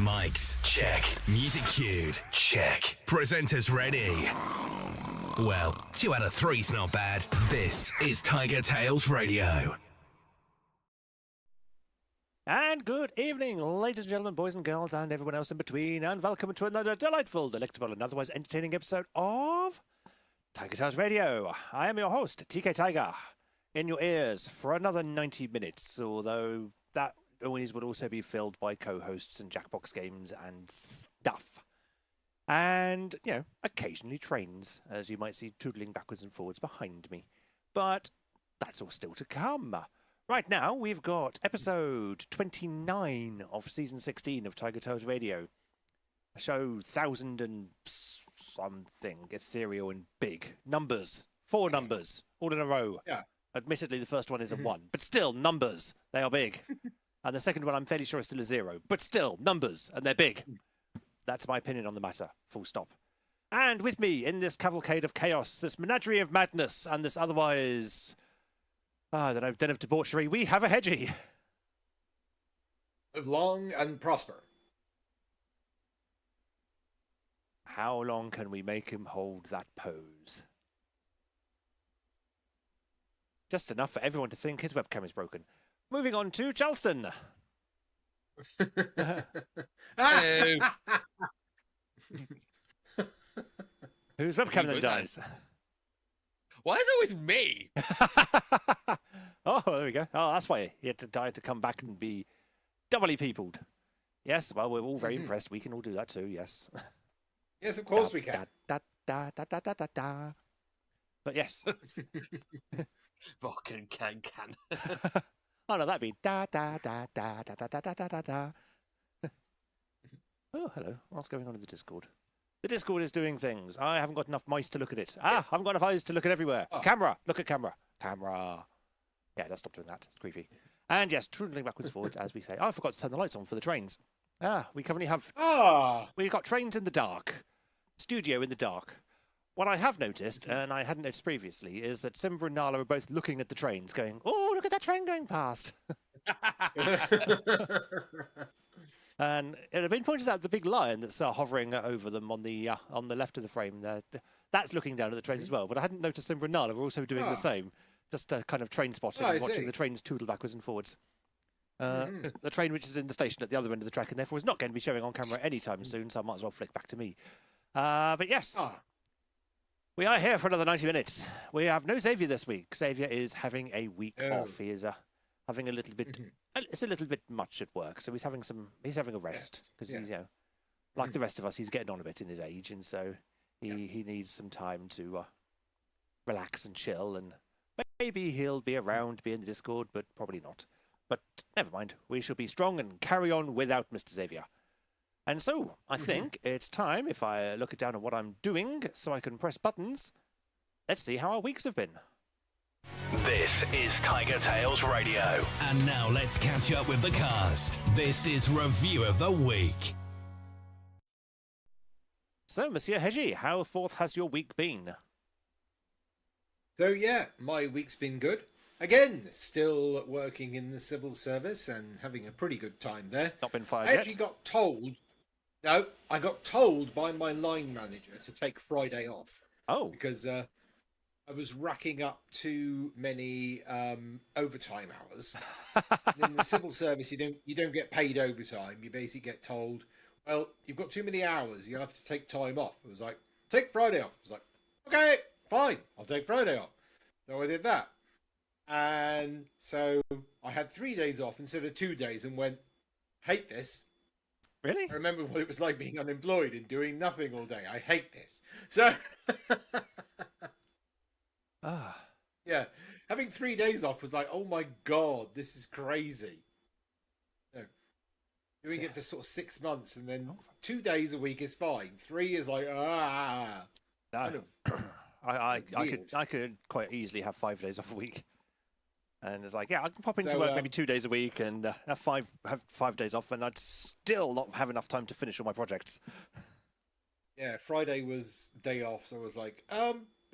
Mics, check. Music cued, check. Presenters ready. Well, 2 out of 3's not bad. This is TigerTails Radio. And good evening, ladies and gentlemen, boys and girls, and everyone else in between, and welcome to another delightful, delectable, and otherwise entertaining episode of TigerTails Radio. I am your host, TK Tiger, in your ears for another 90 minutes, although that always would also be filled by co-hosts and Jackbox games and stuff. And, you know, occasionally trains, as you might see tootling backwards and forwards behind me. But that's all still to come. Right now, we've got episode 29 of season 16 of TigerTails Radio. A show 1,000 and something, ethereal and big. Numbers. 4 numbers, all in a row. Yeah. Admittedly, the first one is a 1, but still, numbers. They are big. And the second one, I'm fairly sure, is still a 0. But still, numbers, and they're big. That's my opinion on the matter. Full stop. And with me in this cavalcade of chaos, this menagerie of madness, and this otherwise, I don't know, den of debauchery, we have a Hedgie. Live long and prosper. How long can we make him hold that pose? Just enough for everyone to think his webcam is broken. Moving on to Charleston. Hello. Whose webcam then dies? Why is it always me? Oh, there we go. Oh, that's why he had to die to come back and be doubly peopled. Yes, well, we're all very impressed. We can all do that too, yes. Yes, of course we can. Da, da, da, da, da, da, da. But yes. Fucking can. Oh, no, that'd be da, da, da, da, da, da, da, da, da, da. Oh, hello. What's going on in the Discord? The Discord is doing things. I haven't got enough mice to look at it. I haven't got enough eyes to look at everywhere. Oh. Camera. Look at camera. Camera. Yeah, let's stop doing that. It's creepy. And yes, trundling backwards forwards, as we say. Oh, I forgot to turn the lights on for the trains. We currently have... We've got trains in the dark. Studio in the dark. What I have noticed, and I hadn't noticed previously, is that Simba and Nala are both looking at the trains, going, "Oh, look at that train going past." And it had been pointed out the big lion that's hovering over them on the left of the frame. That's looking down at the trains as well. But I hadn't noticed Simba and Nala were also doing the same, just kind of train spotting and watching the trains tootle backwards and forwards. The train which is in the station at the other end of the track and therefore is not going to be showing on camera anytime soon, so I might as well flick back to me. But yes. We are here for another 90 minutes. We have no Xavier this week. Xavier is having a week off. He is having a little bit. It's a little bit much at work, so he's having a rest because he's like the rest of us. He's getting on a bit in his age, and so he needs some time to relax and chill. And maybe he'll be around, be in the Discord, but probably not. But never mind. We shall be strong and carry on without Mr. Xavier. And so, I think it's time, if I look down at what I'm doing, so I can press buttons, let's see how our weeks have been. This is TigerTails Radio. And now let's catch up with the cast. This is Review of the Week. So, Monsieur Hedgie, how forth has your week been? So, yeah, my week's been good. Again, still working in the civil service and having a pretty good time there. Not been fired I yet? actually got told... No, I got told by my line manager to take Friday off. Oh. Because I was racking up too many overtime hours. In the civil service, you don't get paid overtime. You basically get told, well, you've got too many hours. You have to take time off. I was like, take Friday off. I was like, okay, fine. I'll take Friday off. So I did that. And so I had 3 days off instead of 2 days and went, hate this. Really? I remember what it was like being unemployed and doing nothing all day. I hate this. So, yeah, having 3 days off was like, oh my God, this is crazy. Doing it for sort of 6 months and then 2 days a week is fine. 3 is like, No. Kind of I could quite easily have 5 days off a week. And it's like, yeah, I can pop into work maybe 2 days a week and have 5 days off, and I'd still not have enough time to finish all my projects. Yeah, Friday was day off, so I was like,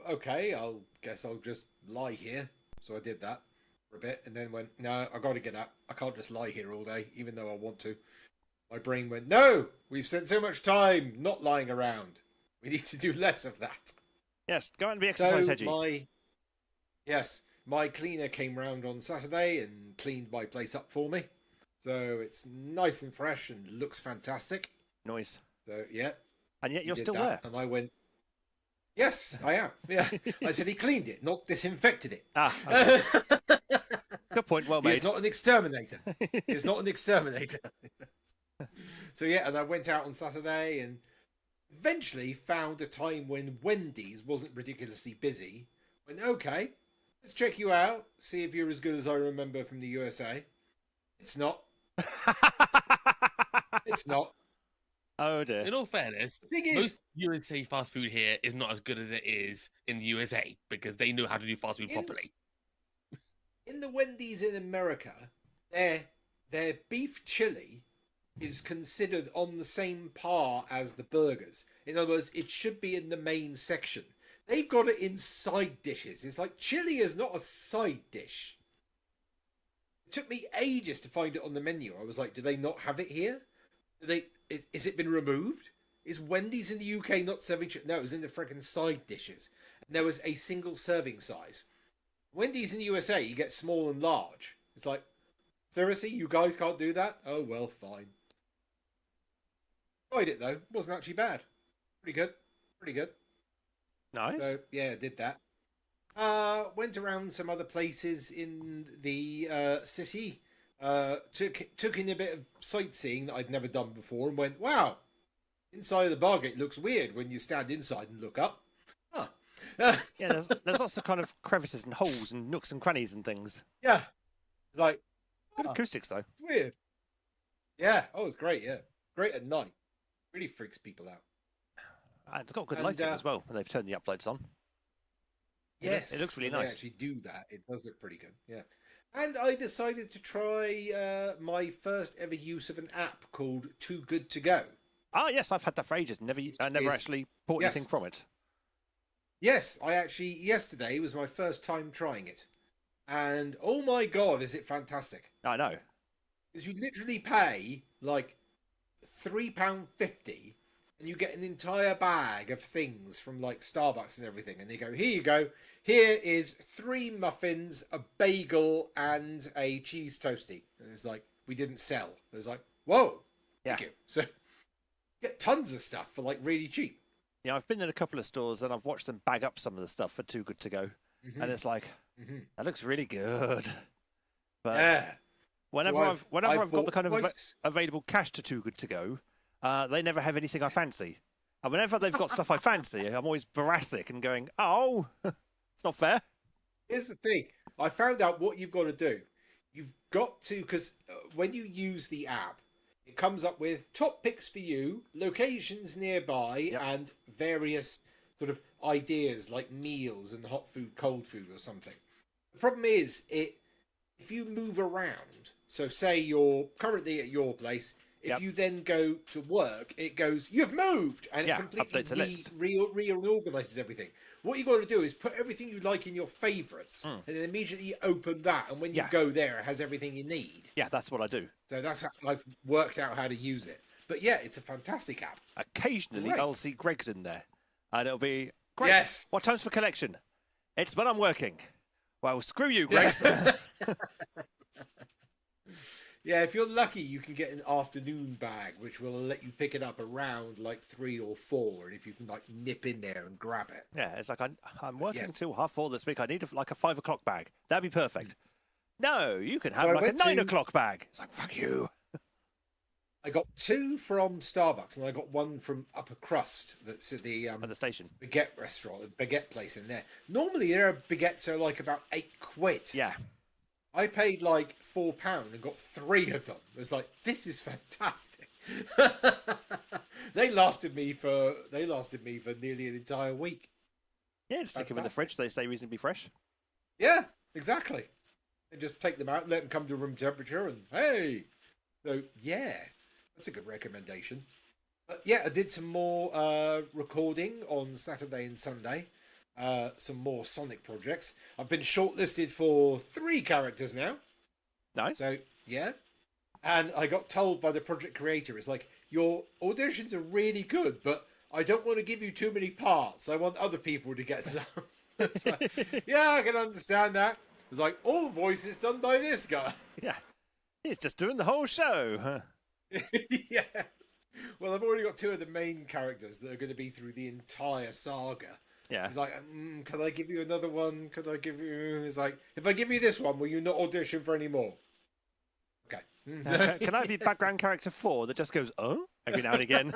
okay, guess I'll just lie here. So I did that for a bit, and then went, no, I got to get up. I can't just lie here all day, even though I want to. My brain went, no, we've spent so much time not lying around. We need to do less of that. Yes, go out and be exercise So edgy. my cleaner came round on Saturday and cleaned my place up for me. So it's nice and fresh and looks fantastic. Noise. So, yeah. And yet he you're did still that, there. And I went, yes, I am. Yeah. I said he cleaned it, not disinfected it. Ah, okay. Good point. Well made. He's not an exterminator. He's not an exterminator. So, yeah, and I went out on Saturday and eventually found a time when Wendy's wasn't ridiculously busy. Went, okay, let's check you out, see if you're as good as I remember from the USA. It's not. It's not. Oh dear. In all fairness, The thing is, most USA fast food here is not as good as it is in the USA because they know how to do fast food properly. in the Wendy's in America, their beef chili is considered on the same par as the burgers. In other words, it should be in the main section. They've got it in side dishes. It's like chili is not a side dish. It took me ages to find it on the menu. I was like, do they not have it here? Is it been removed? Is Wendy's in the UK not serving chili? No, it was in the freaking side dishes. And there was a single serving size. Wendy's in the USA, you get small and large. It's like, seriously, you guys can't do that? Oh, well, fine. Tried it, though. Wasn't actually bad. Pretty good. Pretty good. Nice. So, yeah, did that. Went around some other places in the city. Took in a bit of sightseeing that I'd never done before and went, wow, inside of the bar gate looks weird when you stand inside and look up. Huh. Yeah, there's lots of kind of crevices and holes and nooks and crannies and things. Yeah. Like, Good acoustics though. it's weird. Yeah. Oh, it's great. Yeah. Great at night. Really freaks people out. And it's got good And, lighting as well when they've turned the uplights on. Yes. It looks really when nice. They actually do that. It does look pretty good. Yeah. And I decided to try my first ever use of an app called Too Good to Go. Ah, yes, I've had that for ages. Never actually bought anything from it. Yes, yesterday was my first time trying it. And oh my God, is it fantastic. I know. Because you literally pay like £3.50 and you get an entire bag of things from like Starbucks and everything. And they go, here you go. Here is 3 muffins, a bagel, and a cheese toastie. And it's like, we didn't sell. It was like, whoa, thank you. So you get tons of stuff for like really cheap. Yeah, I've been in a couple of stores and I've watched them bag up some of the stuff for Too Good to Go. Mm-hmm. And it's like, Mm-hmm. that looks really good. But Yeah. whenever So I've got the kind of twice. available cash to Too Good to Go, they never have anything I fancy. And whenever they've got stuff I fancy, I'm always boracic and going, oh, it's not fair. Here's the thing. I found out what you've got to do. You've got to, because when you use the app, it comes up with top picks for you, locations nearby, Yep. and various sort of ideas like meals and hot food, cold food, or something. The problem is, if you move around, so say you're currently at your place, if Yep. you then go to work, it goes, you've moved, and Yeah, it completely updates the list. reorganizes everything. What you got to do is put everything you like in your favourites, and then immediately open that, and when you Yeah. go there, it has everything you need. Yeah, that's what I do. So that's how I've worked out how to use it. But yeah, it's a fantastic app. Occasionally, Great. I'll see Greg's in there, and it'll be great. Yes. What time's for collection? It's when I'm working. Well, screw you, Greg's. Yeah, if you're lucky, you can get an afternoon bag, which will let you pick it up around like 3 or 4, and if you can like nip in there and grab it. Yeah, it's like I'm working Yes. till 4:30 this week. I need like a 5 o'clock bag. That'd be perfect. No, you can have I like a went 9 to- o'clock bag. It's like, fuck you. I got 2 from Starbucks, and I got 1 from Upper Crust. That's at the At the station. baguette restaurant, a baguette place in there. Normally, their baguettes are like about £8. Yeah. I paid like £4 and got 3 of them. It was like, this is fantastic. They lasted me for nearly an entire week. Yeah, just stick them in the fridge. They stay reasonably fresh. Yeah, exactly. And just take them out, let them come to room temperature, and hey. So yeah, that's a good recommendation. But yeah, I did some more recording on Saturday and Sunday. Some more Sonic projects. I've been shortlisted for 3 characters now. Nice. So yeah, And I got told by the project creator, it's like, your auditions are really good, but I don't want to give you too many parts. I want other people to get some. It's like, yeah, I can understand that. It's like, all the voices done by this guy. Yeah. He's just doing the whole show. Huh? Yeah. Well, I've already got 2 of the main characters that are going to be through the entire saga. Yeah. He's like, can I give you another one? Could I give you... He's like, if I give you this one, will you not audition for any more? Okay. Can I be background character 4 that just goes, oh, every now and again?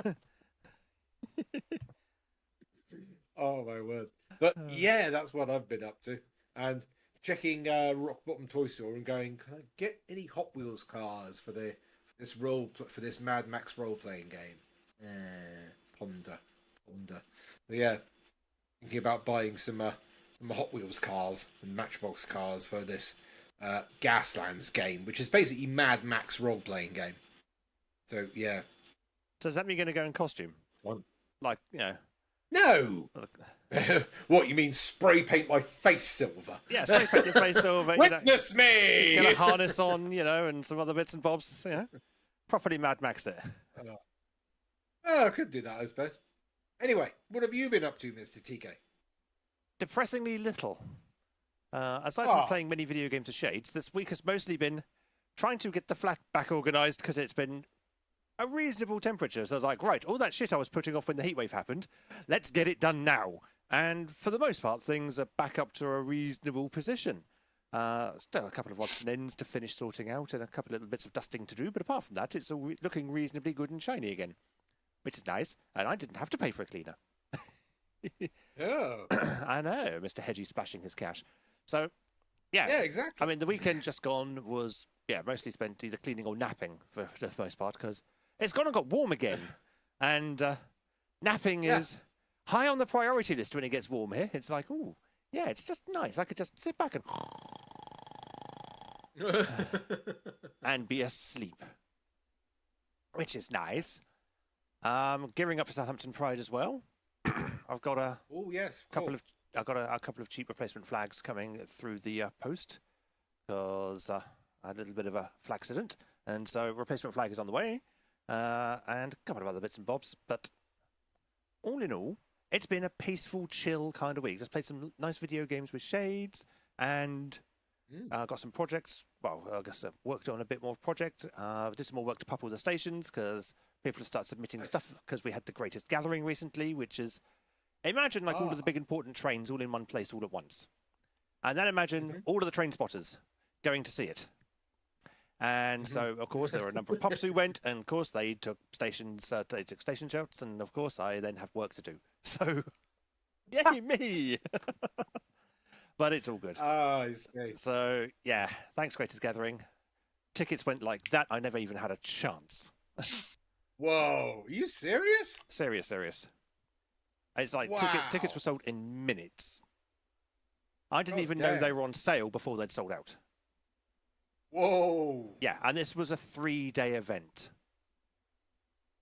Oh, my word. But yeah, that's what I've been up to. And checking Rock Bottom Toy Store and going, can I get any Hot Wheels cars for this Mad Max role-playing game? Ponder. But yeah, thinking about buying some Hot Wheels cars and Matchbox cars for this Gaslands game, which is basically Mad Max role-playing game. So yeah. So does that mean you're going to go in costume? Like, No. What, you mean spray paint my face silver? Yeah, spray paint your face silver. Witness me. Get a harness on, and some other bits and bobs. Properly Mad Max it. Oh, I could do that, I suppose. Anyway, what have you been up to, Mr. TK? Depressingly little. Aside from playing many video games of Shades, this week has mostly been trying to get the flat back organised because it's been a reasonable temperature. So I was like, right, all that shit I was putting off when the heatwave happened, let's get it done now. And for the most part, things are back up to a reasonable position. Still a couple of odds and ends to finish sorting out and a couple of little bits of dusting to do. But apart from that, it's all looking reasonably good and shiny again, which is nice. And I didn't have to pay for a cleaner. Oh. I know, Mr. Hedgie splashing his cash. So, yeah. Yeah, exactly. I mean, the weekend just gone was, mostly spent either cleaning or napping for the most part because it's gone and got warm again. And napping is high on the priority list when it gets warm here. It's like, ooh, yeah, it's just nice. I could just sit back and be asleep, which is nice. Gearing up for Southampton Pride as well. I've got a couple of cheap replacement flags coming through the post because I had a little bit of a flagcident, and so replacement flag is on the way, and a couple of other bits and bobs. But all in all, it's been a peaceful, chill kind of week. Just played some nice video games with Shades, and got some projects. Well, I guess I worked on a bit more project. Did some more work to pup all the stations because people have started submitting stuff because we had the greatest gathering recently, which is, imagine like all of the big important trains all in one place all at once. And then imagine all of the train spotters going to see it. And so, of course, there were a number of pups who went, and of course they took station shots, and of course I then have work to do. So, yay me! But it's all good. So, yeah, thanks, Greatest Gathering. Tickets went like that. I never even had a chance. Whoa, are you serious? Serious. It's like tickets were sold in minutes. I didn't even know they were on sale before they'd sold out. Whoa. Yeah, and this was a 3-day event.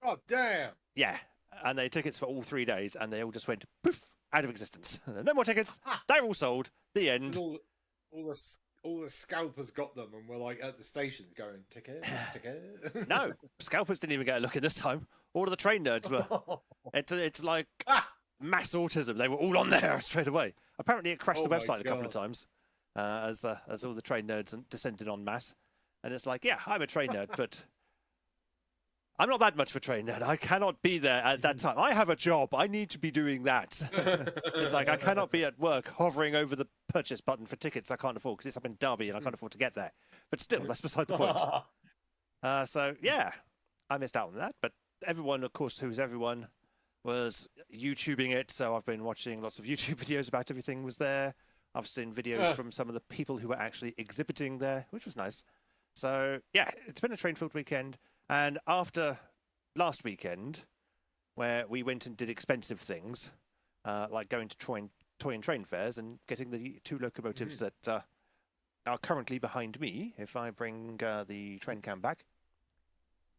Oh, damn. Yeah, and they had tickets for all 3 days, and they all just went poof out of existence. No more tickets. They're all sold. The end. All the scalpers got them and were like at the station going, ticket. No, scalpers didn't even get a look in this time. All of the train nerds were. It's like mass autism. They were all on there straight away. Apparently, it crashed the website a couple of times as all the train nerds descended en masse. And it's like, yeah, I'm a train nerd, but I'm not that much of a train nerd. I cannot be there at that time. I have a job. I need to be doing that. It's like I cannot be at work hovering over the purchase button for tickets I can't afford because it's up in Derby and I can't afford to get there. But still, that's beside the point. So, yeah, I missed out on that. But everyone, of course, who's everyone, was YouTubing it. So I've been watching lots of YouTube videos about everything was there. I've seen videos from some of the people who were actually exhibiting there, which was nice. So, yeah, it's been a train-filled weekend. And after last weekend, where we went and did expensive things, like going to toy and train fairs and getting the 2 locomotives that are currently behind me, if I bring the train cam back.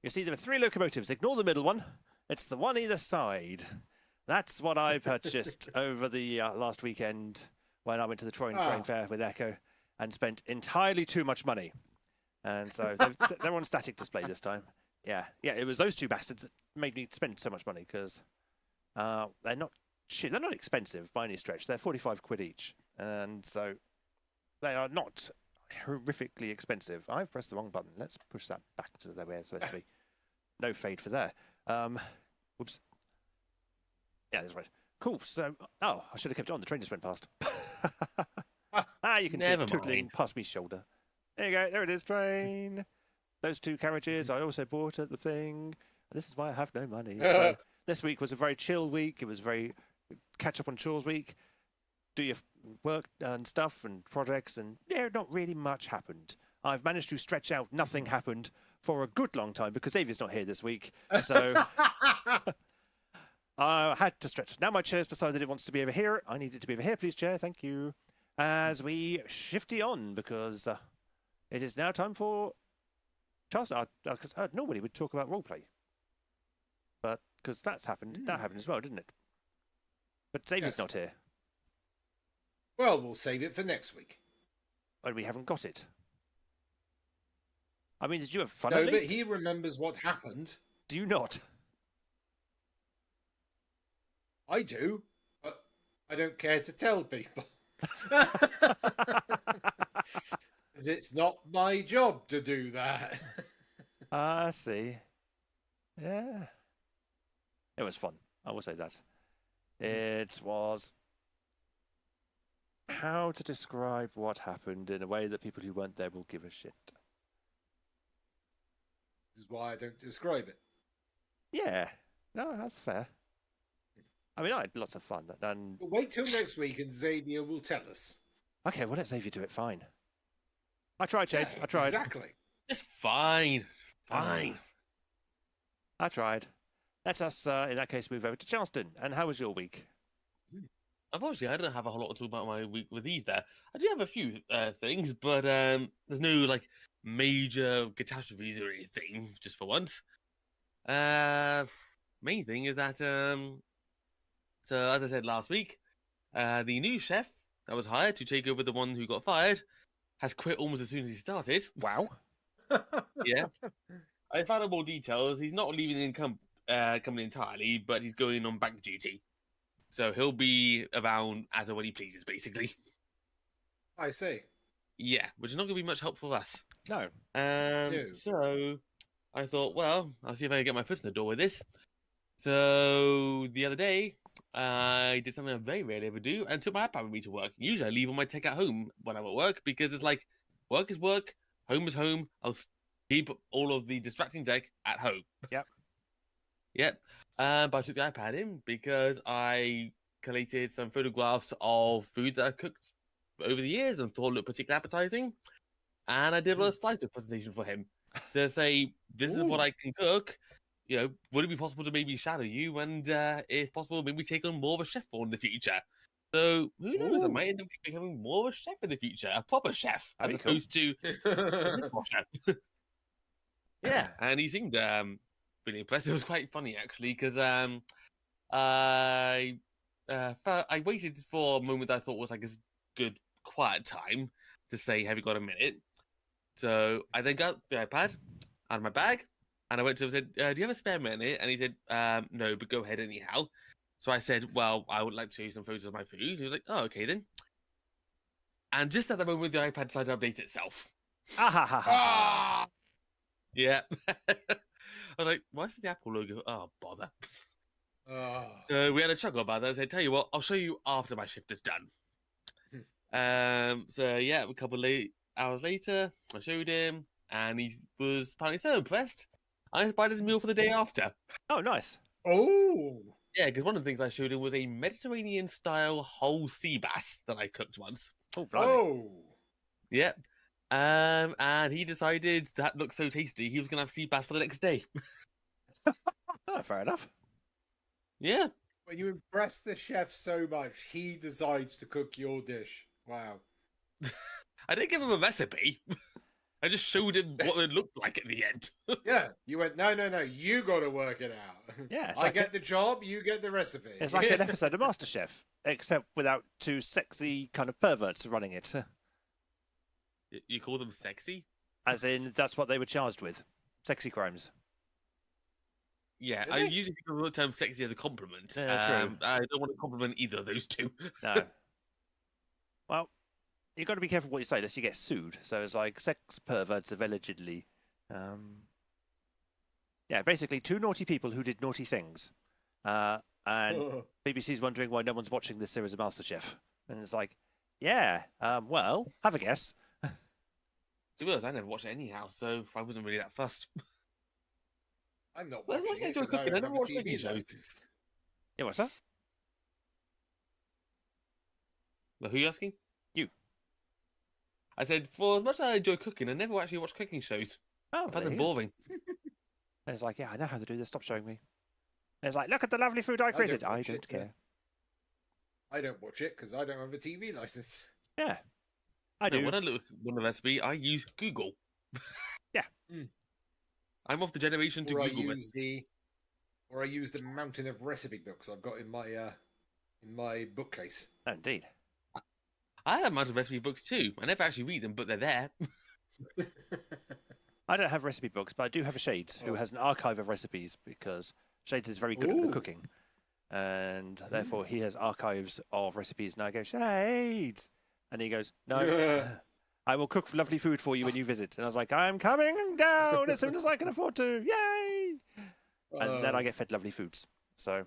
You see, there are 3 locomotives. Ignore the middle one. It's the one either side. That's what I purchased over the last weekend when I went to the Troy and Train Fair with Echo and spent entirely too much money. And so they're on static display this time. Yeah, it was those two bastards that made me spend so much money because they're not cheap. They're not expensive by any stretch. They're 45 quid each, and so they are not horrifically expensive. I've pressed the wrong button. Let's push that back to the way it's supposed to be. No fade for there. Whoops. Yeah, that's right. Cool. So, I should have kept it on. The train just went past. You can see it tootling past me shoulder. There you go. There it is, train. Those two carriages I also bought at the thing. This is why I have no money. So this week was a very chill week. It was very catch up on chores week. Do your work and stuff and projects, and not really much happened. I've managed to stretch out nothing happened for a good long time because Xavier's not here this week. So I had to stretch. Now my chair's decided it wants to be over here. I need it to be over here, please, chair. Thank you. As we shifty on, because it is now time for Charles. Normally we'd talk about roleplay, but because that happened as well, didn't it? But Xavier's not here. Well, we'll save it for next week. And we haven't got it. I mean, did you have fun No, at least? but he remembers what happened. Do you not? I do, but I don't care to tell people. It's not my job to do that. I see. Yeah. It was fun. I will say that. It was... How to describe what happened in a way that people who weren't there will give a shit. This is why I don't describe it. Yeah. No, that's fair. I mean, I had lots of fun. And... But wait till next week and Xavier will tell us. Okay, well, let Xavier do it. Fine. I tried, Shades. I tried. Exactly. It's fine. Fine. I tried. Let us, in that case, move over to Charleston. And how was your week? Unfortunately, I don't have a whole lot to talk about my week with these there. I do have a few things, but there's no, major catastrophes or anything, just for once. Main thing is that, so as I said last week, the new chef that was hired to take over the one who got fired has quit almost as soon as he started. Wow. Yeah. I found out more details. He's not leaving the company entirely, but he's going on bank duty. So he'll be around as and when he pleases, basically. I see. Yeah, which is not going to be much help for us. No. So I thought, well, I'll see if I can get my foot in the door with this. So the other day, I did something I very rarely ever do and took my iPad with me to work. Usually I leave all my tech at home when I'm at work because it's like, work is work, home is home. I'll keep all of the distracting tech at home. Yep. Yep. But I took the iPad in because I collated some photographs of food that I cooked over the years and thought looked particularly appetizing. And I did a little slideshow presentation for him to say, this is what I can cook. You know, would it be possible to maybe shadow you and, if possible, maybe take on more of a chef role in the future? So, who knows? I might end up becoming more of a chef in the future, a proper chef, as opposed to a chef. Yeah, and he seemed really impressed. It was quite funny, actually, because I waited for a moment that I thought was like a good, quiet time to say, have you got a minute? So I then got the iPad out of my bag, and I went to him and said, do you have a spare minute? And he said, no, but go ahead anyhow. So I said, well, I would like to show you some photos of my food. He was like, oh, okay then. And just at the moment, the iPad decided to update itself. Ah! Yeah. I was like, why is the Apple logo? Oh, bother. So we had a chuckle about that. I said, tell you what, I'll show you after my shift is done. So yeah, a couple of hours later, I showed him, and he was apparently so impressed, I inspired his meal for the day after. Oh, nice. Oh! Yeah, because one of the things I showed him was a Mediterranean-style whole sea bass that I cooked once. Oh, blimey. Oh! Yep. And he decided that looked so tasty, he was going to have sea bass for the next day. Oh, fair enough. Yeah. When you impress the chef so much, he decides to cook your dish. Wow. I didn't give him a recipe. I just showed him what it looked like at the end. Yeah, you went, no, you got to work it out. Yeah, it's I like get the job, you get the recipe. It's like an episode of MasterChef, except without two sexy kind of perverts running it. You call them sexy? As in, that's what they were charged with. Sexy crimes. Yeah, I Really? usually think of the term sexy as a compliment. True. I don't want to compliment either of those two. No. Well, you've got to be careful what you say, lest you get sued. So it's like sex perverts have allegedly. Yeah, basically 2 naughty people who did naughty things. And BBC's wondering why no one's watching this series of MasterChef. And it's like, yeah, well, have a guess. To be honest, I never watched it anyhow, so I wasn't really that fussed. I'm not Well, watching I it enjoy 'cause I cooking. don't I never have a watch TV cooking shows. license. Yeah, what's that? Well, who are you asking? You. I said, for as much as I enjoy cooking, I never actually watch cooking shows. Oh, I find there them you go. boring. And it's like, yeah, I know how to do this. Stop showing me. And it's like, look at the lovely food I created. I watch don't it, yeah. care. I don't watch it because I don't have a TV license. Yeah, I No, do. when I look at a recipe, I use Google. Yeah. I'm of the generation to Or I Google use or I use the mountain of recipe books I've got in my bookcase. Oh, indeed. I have a amount of recipe books too. I never actually read them, but they're there. I don't have recipe books, but I do have a Shades who has an archive of recipes because Shades is very good at the Ooh. cooking. And therefore he has archives of recipes. And I go, Shades! And he goes, no, I will cook lovely food for you when you visit. And I was like, I'm coming down as soon as I can afford to. Yay! And then I get fed lovely foods. So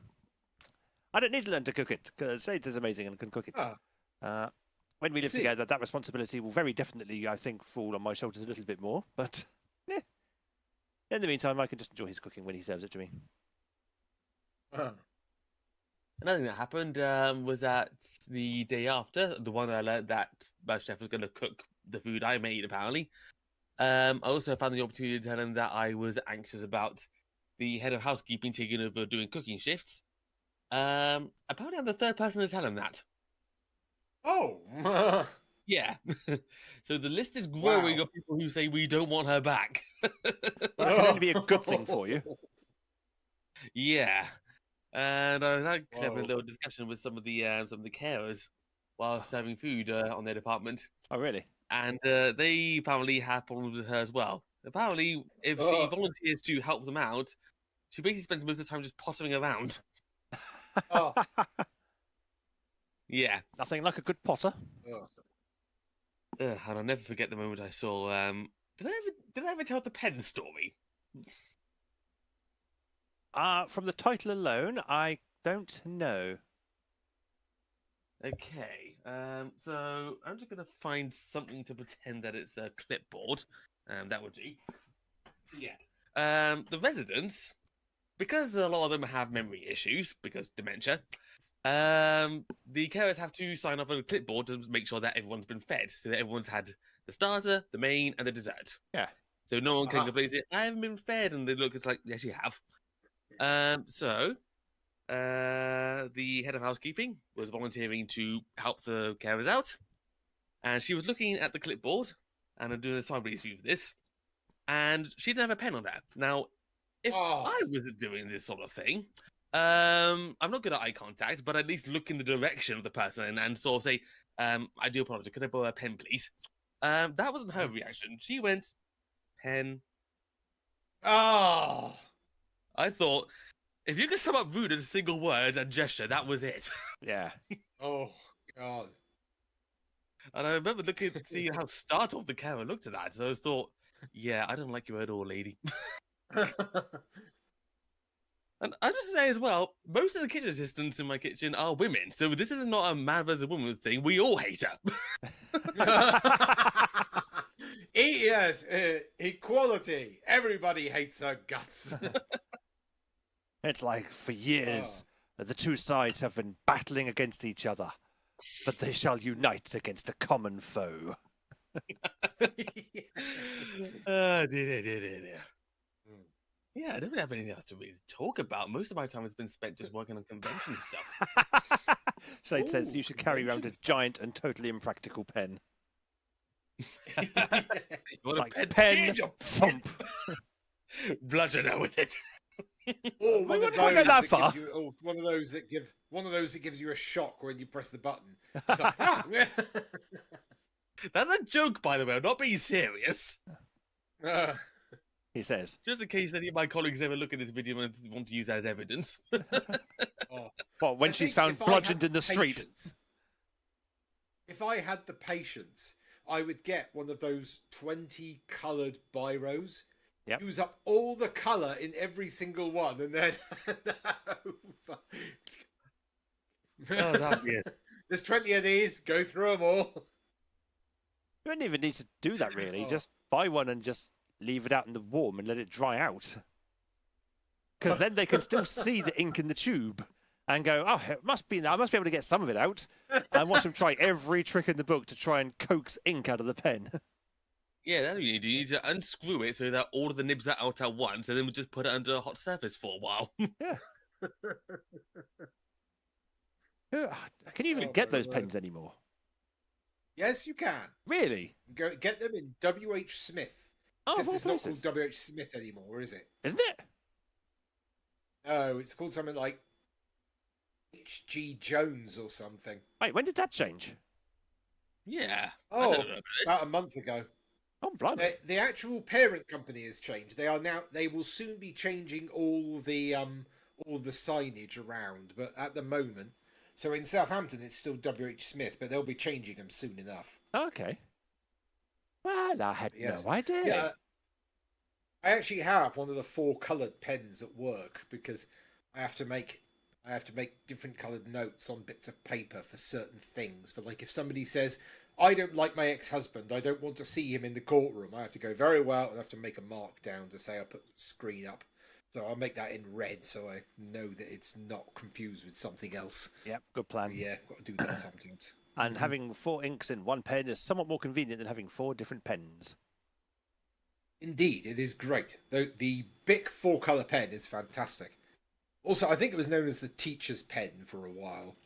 I don't need to learn to cook it because Shades is amazing and can cook it. When we live See. together, that responsibility will very definitely, I think, fall on my shoulders a little bit more. But in the meantime, I can just enjoy his cooking when he serves it to me. Another thing that happened was that the day after, the one I learned that my chef was going to cook the food I made, apparently. I also found the opportunity to tell him that I was anxious about the head of housekeeping taking over doing cooking shifts. Apparently I'm the third person to tell him that. Oh! Yeah. So the list is growing Wow. of people who say we don't want her back. Well, that can only be a good thing for you. Yeah. And I was actually having a Whoa. little discussion with some of the carers while serving food on their department. Oh, really? And they apparently have problems with her as well. Apparently, if she Oh. volunteers to help them out, she basically spends most of the time just pottering around. Oh. Yeah. Nothing like a good potter. Oh. And I'll never forget the moment I saw. Did I ever tell the pen story? From the title alone, I don't know. Okay. So I'm just gonna find something to pretend that it's a clipboard. That would do. So yeah. The residents, because a lot of them have memory issues because dementia. The carers have to sign off on a clipboard to make sure that everyone's been fed, so that everyone's had the starter, the main, and the dessert. Yeah. So no one can Ah. complain. Say, I haven't been fed, and they look. It's like, yes, you have. So the head of housekeeping was volunteering to help the carers out, and she was looking at the clipboard and doing a side review of this, and she didn't have a pen on there. Now, if Oh. I was doing this sort of thing, I'm not good at eye contact, but at least look in the direction of the person and sort of say, I do apologize, could I borrow a pen, please? That wasn't her reaction. She went, pen. Oh. I thought, if you could sum up rude as a single word and gesture, that was it. Yeah. Oh, God. And I remember seeing how startled the carer looked at that. So I thought, yeah, I don't like you at all, lady. And I just say as well, most of the kitchen assistants in my kitchen are women. So this is not a man versus woman thing. We all hate her. Yes, equality. Everybody hates her guts. It's like for years the two sides have been battling against each other, but they shall unite against a common foe. Dear. Yeah, I don't really have anything else to really talk about. Most of my time has been spent just working on convention stuff. Shade says you should carry around a giant and totally impractical pen. You want Like, a pen, Change your thump. bludgeon her with it. Or We one of wouldn't quite go those that that far. gives you, or one of those that gives you a shock when you press the button. It's like, ah! That's a joke, by the way. I'm not being serious. He says. Just in case any of my colleagues ever look at this video and want to use that as evidence. Well, when I she's think found if I bludgeoned had in the street. patience- If I had the patience, I would get one of those 20 coloured biros. Yep. Use up all the colour in every single one, and then over. Oh, that'd be it. There's 20 of these. Go through them all. You don't even need to do that, really. Oh. Just buy one and just leave it out in the warm and let it dry out. Because then they can still see the ink in the tube and go, oh, it must be, I must be able to get some of it out. And watch them try every trick in the book to try and coax ink out of the pen. Yeah, that's what you need. You need to unscrew it so that all of the nibs are out at once, and then we'll just put it under a hot surface for a while. Yeah. Can you even Oh, get my those word. pens anymore? Yes, you can. Really? Go get them in W.H. Smith. Oh, of Except all it's not places. called W.H. Smith anymore, is it? Isn't it? No, it's called something like H.G. Jones or something. Wait, when did that change? Yeah. I Oh, don't know about this. about a month ago. Oh, blimey. The actual parent company has changed. They will soon be changing all the signage around, but at the moment, so in Southampton it's still W.H. Smith, but they'll be changing them soon enough. Okay. Well, I had Yes. no idea. Yeah, I actually have one of the 4 coloured pens at work because I have to make different coloured notes on bits of paper for certain things. For like if somebody says, I don't like my ex-husband, I don't want to see him in the courtroom, I have to go very well and I have to make a mark down to say I put the screen up. So I'll make that in red so I know that it's not confused with something else. Yep, good plan. Yeah, got to do that sometimes. And having 4 inks in one pen is somewhat more convenient than having 4 different pens. Indeed, it is great. The Bic 4-colour pen is fantastic. Also, I think it was known as the teacher's pen for a while.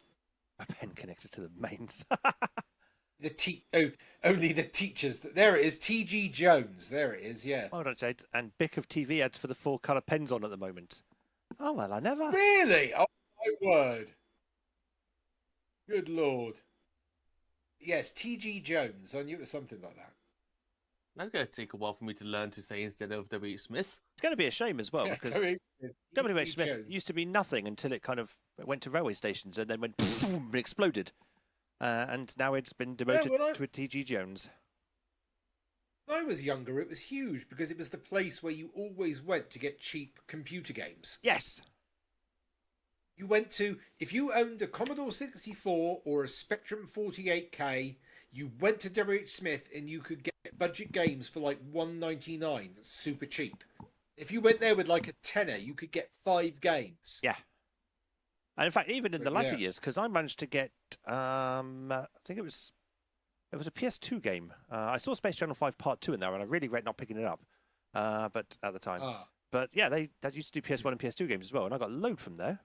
A pen connected to the mains. Only the teachers. There it is, T.G. Jones. There it is, yeah. Well done, Jade. And Bic of TV ads for the 4 colour pens on at the moment. Oh, well, I never. Really? Oh, my word. Good Lord. Yes, T.G. Jones. I knew it was something like that. That's going to take a while for me to learn to say instead of W.H. Smith. It's going to be a shame as well, Yeah, because W.H. W.H. T.G. Smith Jones. used to be nothing until it kind of went to railway stations and then went boom, and exploded. And now it's been demoted when I- to a T.G. Jones. When I was younger, it was huge because it was the place where you always went to get cheap computer games. Yes. You went to, if you owned a Commodore 64 or a Spectrum 48K, you went to W.H. Smith and you could get budget games for like $1.99. That's super cheap. If you went there with like a tenner, you could get 5 games. Yeah. And in fact, even in the But latter yeah. years, because I managed to get, I think it was a PS2 game. I saw Space Channel 5 Part 2 in there, and I really regret not picking it up. But at the time. Ah, But yeah, they used to do PS1 and PS2 games as well, and I got a load from there.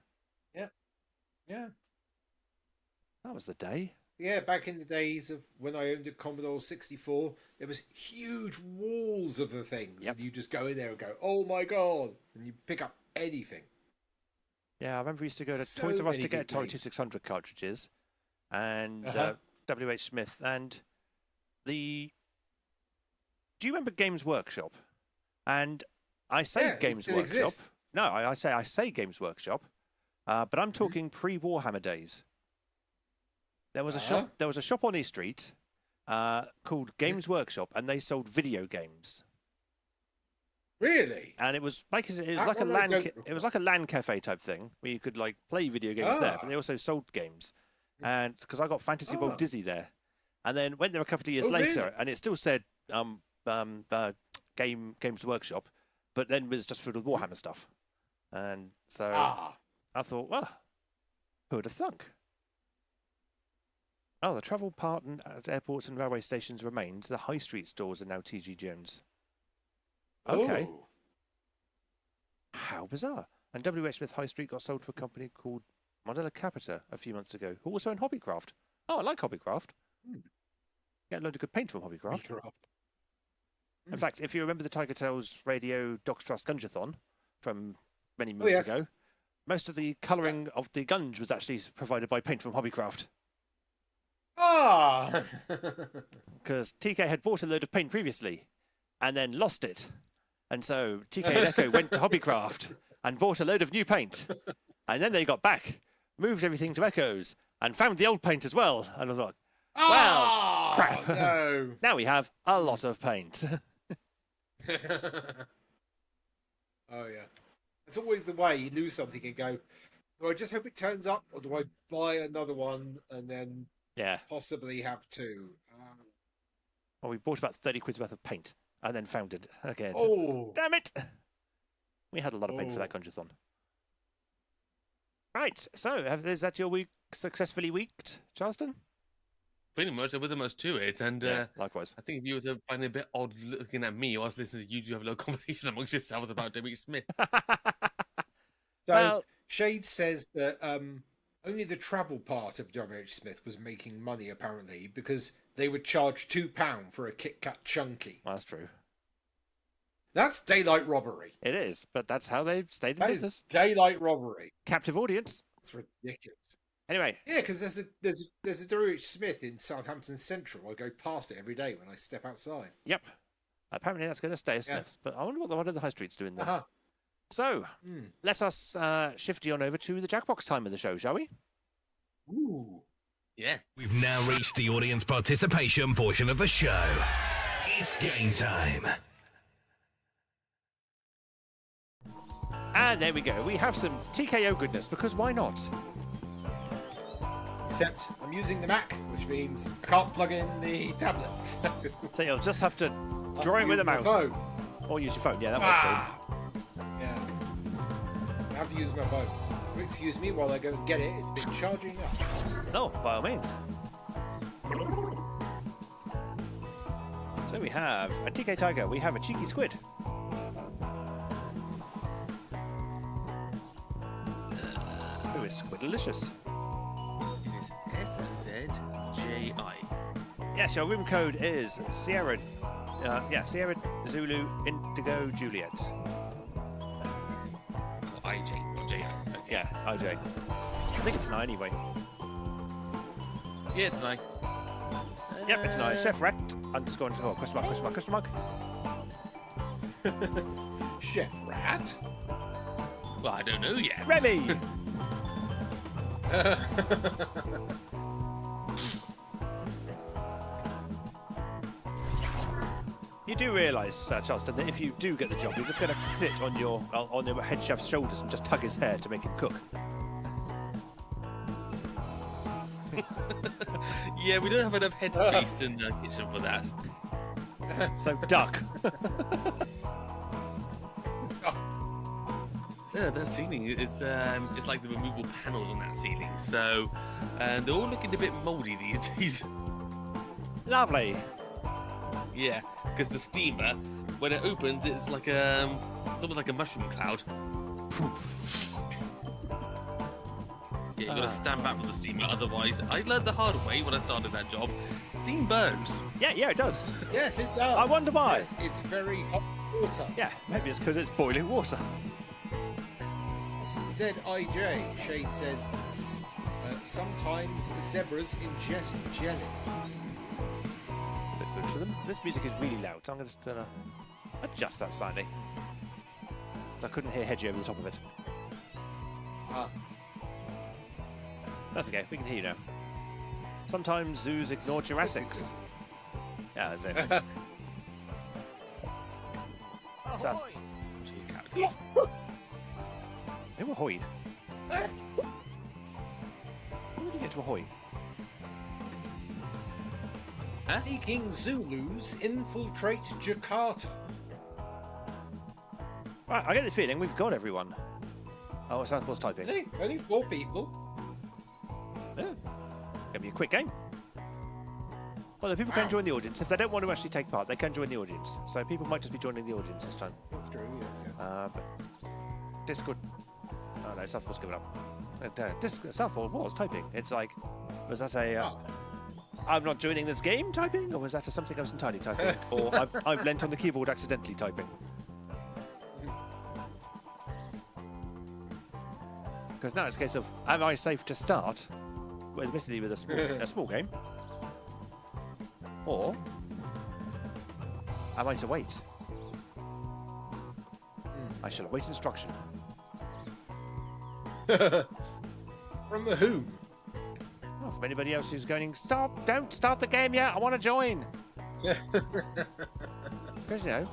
yeah. That was the day. Yeah, back in the days of when I owned a Commodore 64, there was huge walls of the things. Yep. And you just go in there and go, oh my God. And you pick up anything. Yeah, I remember we used to go to So Toys R Us many to get good Atari games. 2600 cartridges, and Uh-huh. W.H. Smith, and the... Do you remember Games Workshop? And I say Yeah, it Games still Workshop. exists. No, I say Games Workshop, but I'm talking pre-Warhammer days. There was a Uh-huh. shop. There was a shop on East Street called Games Workshop, and they sold video games. Really? And it was like That a one I LAN. don't It was like a LAN cafe type thing where you could like play video games there, but Ah. they also sold games. And because I got Fantasy World Ah. Dizzy there, and then went there a couple of years Oh, later, really? and it still said Games Workshop, but then was just filled with Warhammer stuff. And so I thought, well, who would have thunk? Oh, the travel part at airports and railway stations remains. The high street stores are now TG Jones. Okay. Oh. How bizarre. And W.H. Smith High Street got sold to a company called Modella Capita a few months ago, who also own Hobbycraft. Oh, I like Hobbycraft. Get a load of good paint from Hobbycraft. In fact, if you remember the TigerTails Radio Docs Trust Gungeathon from many moons yes. ago, most of the colouring of the gunge was actually provided by paint from Hobbycraft. Ah! Because TK had bought a load of paint previously, and then lost it. And so TK and Echo went to Hobbycraft and bought a load of new paint. And then they got back, moved everything to Echo's, and found the old paint as well. And I was like, well, crap. No. Now we have a lot of paint. Oh, yeah. It's always the way you lose something and go, do I just hope it turns up, or do I buy another one and then Yeah. possibly have two? Well, we bought about 30 quid's worth of paint and then found it again. Oh. Damn it! We had a lot of paint for that Conjure-thon. Right, so is that your week successfully weeked, Charleston? Pretty much, there wasn't much to it, and Likewise. I think if you were to find it a bit odd looking at me whilst listening to you two have a little conversation amongst yourselves about Derek Smith. So Well- Shade says that only the travel part of WH Smith was making money, apparently, because they would charge £2 for a Kit Kat Chunky. Well, that's true. That's daylight robbery. It is, but that's how they stayed in That is business. daylight robbery. Captive audience. It's ridiculous. Anyway, Yeah, because there's a WH Smith in Southampton Central. I go past it every day when I step outside. yep. Apparently that's going to stay a Smith's, but I wonder what the one of the high street's doing there. Uh-huh. So, let us shift you on over to the Jackbox time of the show, shall we? Ooh. Yeah. We've now reached the audience participation portion of the show. It's game time. And there we go. We have some TKO goodness, because why not? Except I'm using the Mac, which means I can't plug in the tablet. So you'll just have to draw it with a Use my mouse. phone. Or use your phone, yeah, that works too. Yeah. I have to use my phone. Excuse me while I go and get it. It's been charging up. Oh, by all means. So we have a TK Tiger, we have a cheeky squid. Who is Squidalicious? It is SZJI. Yes, your room code is Sierra. Sierra Zulu Indigo Juliet. Or IJ, or JI. Okay. Yeah, IJ. I think it's 9 anyway. Yeah, it's nice. Yep, it's 9. Chef Rat underscore question mark. Chef Rat? Well, I don't know yet. Remy! You do realise, Charleston, that if you do get the job, you're just going to have to sit on your head chef's shoulders and just tug his hair to make him cook. Yeah, we don't have enough headspace in the kitchen for that. So, duck. Yeah, that ceiling is it's like the removable panels on that ceiling, so they're all looking a bit mouldy these days. Lovely. Yeah, because the steamer, when it opens, it's like it's almost like a mushroom cloud. Poof. Yeah, you got to stand back from the steamer, otherwise, I learned the hard way when I started that job. Steam burns. Yeah, it does. Yes, it does. I wonder why. Yes, it's very hot water. Yeah, maybe it's because it's boiling water. ZIJ, Shade says, sometimes zebras ingest jelly. A bit foolish for them. This music is really loud, so I'm going to just adjust that slightly. I couldn't hear Hedgie over the top of it. That's okay, we can hear you now. Sometimes zoos ignore Jurassics. Yeah, that's it. South. Who ahoyed? When did you get to ahoy? Speaking Zulus infiltrate Jakarta. Right, I get the feeling we've got everyone. Oh, Southpaw's typing. Hey, only 4 people. Yeah. Gonna be a quick game. Well, the people can join the audience. If they don't want to actually take part, they can join the audience. So people might just be joining the audience this time. That's true, yes. But Discord. Oh no, Southpaw's given up. Southpaw was typing. It's like, was that a I'm not joining this game typing, or was that a something I was entirely typing, or I've leant on the keyboard accidentally typing? Because now it's a case of, am I safe to start? Well, admittedly with a small game, or am I to wait? I shall await instruction. From whom? Well, from anybody else who's going, stop, don't start the game yet, I want to join. Because, you know,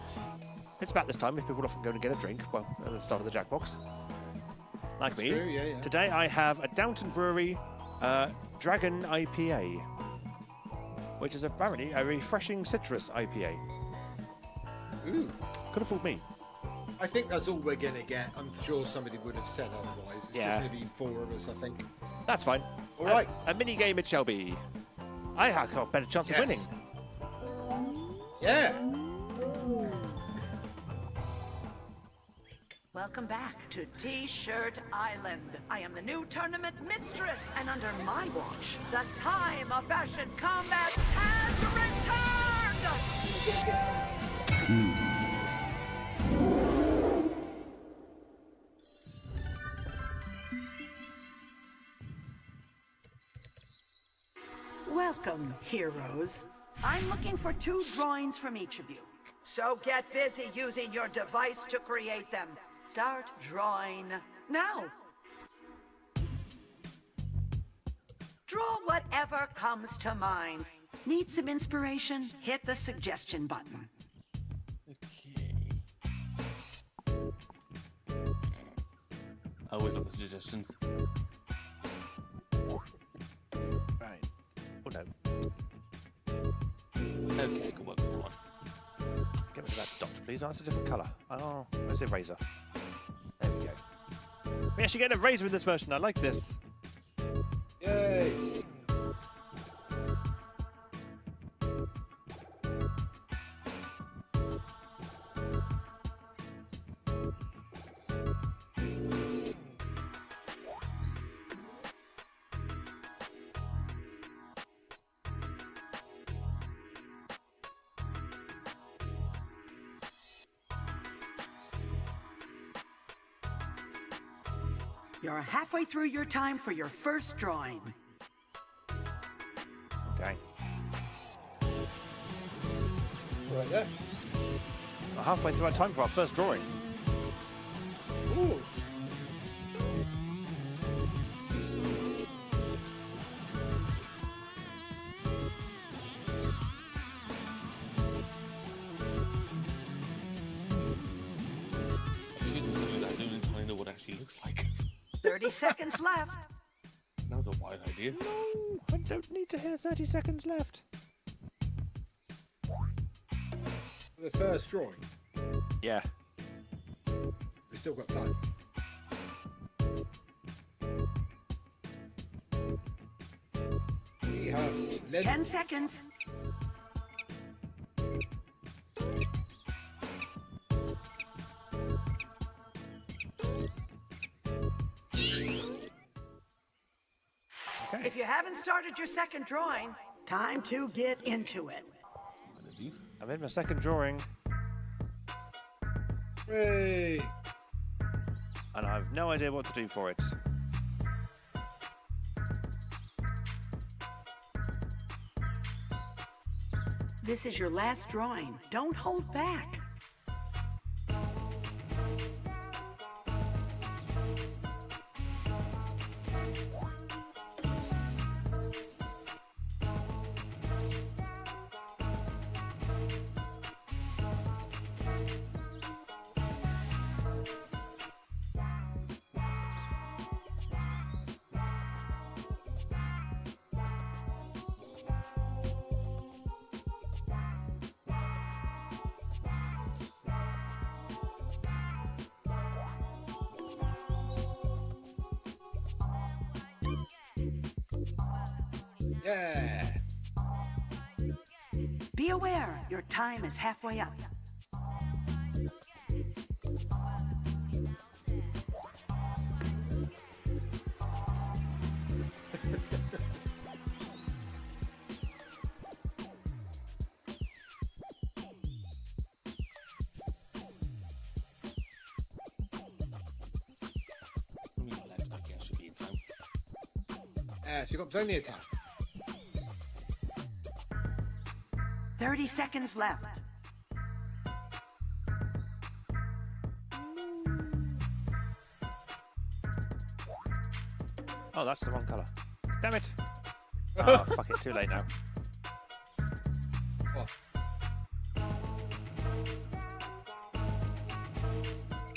it's about this time if people often go and get a drink, well, at the start of the Jackbox. Like That's me. true, yeah. Today I have a Downton Brewery Dragon IPA, which is apparently a refreshing citrus IPA. Ooh. Could have fooled me. I think that's all we're going to get. I'm sure somebody would have said otherwise. It's Yeah. just going to be 4 of us, I think. That's fine. All right. A mini game it shall be. I have got a better chance of winning. Yeah. Welcome back to T-Shirt Island. I am the new tournament mistress, and under my watch, the time of fashion combat has returned! Welcome, heroes. I'm looking for 2 drawings from each of you. So get busy using your device to create them. Start drawing now. Draw whatever comes to mind. Need some inspiration? Hit the suggestion button. Okay. I always love the suggestions. Right. Oh no. Okay, good one, good one. Get rid of that dot, please. Oh, that's a different colour. Oh, where's the eraser? There we go. We actually get an eraser in this version. I like this. Yay. You're halfway through your time for your first drawing. Okay. Right there. We're halfway through our time for our first drawing. Ooh. Choosing something that I don't entirely know what it actually looks like. 30 seconds left. That was a wise idea. No, I don't need to hear 30 seconds left. The first drawing. Yeah. We've still got time. We have 10 seconds. Okay. If you haven't started your second drawing, time to get into it. I'm in my second drawing, Hooray! and I have no idea what to do for it. This is your last drawing. Don't hold back. Yeah. Be aware, your time is halfway up. So you've got plenty of time. 30 seconds left. Oh, that's the wrong colour. Damn it. Oh, fuck it. Too late now. Oh,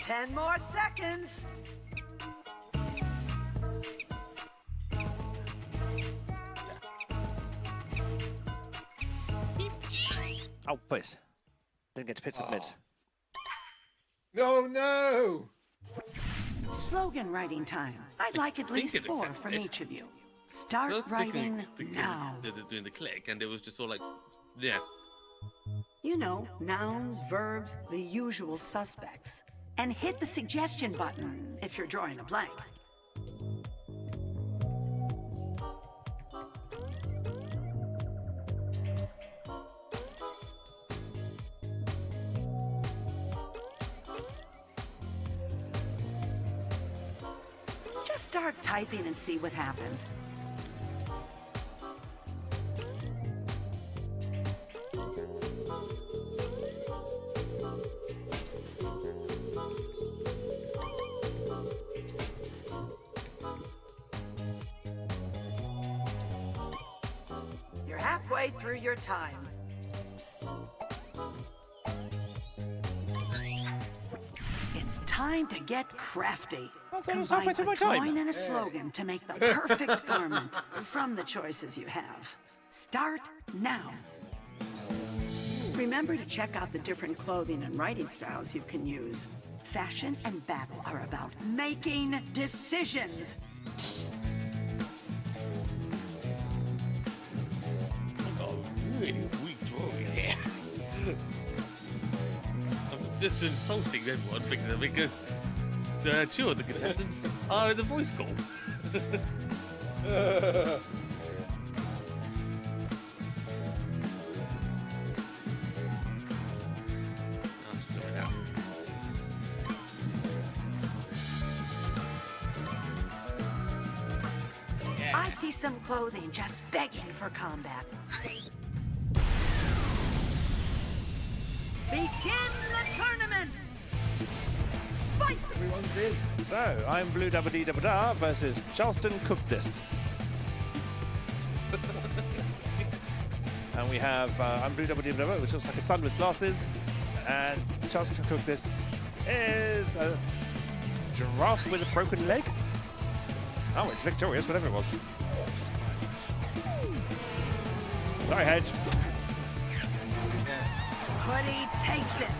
10 more seconds. Oh, please. Didn't get to pit submit. no! Slogan writing time. I'd like at least 4 from each of you. Start writing now. Doing the click, and it was just all like, yeah. You know, nouns, verbs, the usual suspects. And hit the suggestion button if you're drawing a blank. Just start typing and see what happens. You're halfway through your time. It's time to get crafty. I thought it was halfway Combine through my a time. drawing and a slogan to make the perfect garment from the choices you have. Start now. Remember to check out the different clothing and writing styles you can use. Fashion and battle are about making decisions. Oh, really weak drawings here. I'm just insulting everyone because 2 of the contestants are in the voice call. I see some clothing just begging for combat. Begin the tournament! Fight! Everyone's in. So, I'm Blue Dabba Dee Dabba Da versus Charleston Cooked This. And we have, I'm Blue Dabba Dee Dabba Da, which looks like a sun with glasses. And Charleston Cooked This is a giraffe with a broken leg. Oh, it's victorious, whatever it was. Sorry, Hedge. Yes. Hoodie takes it.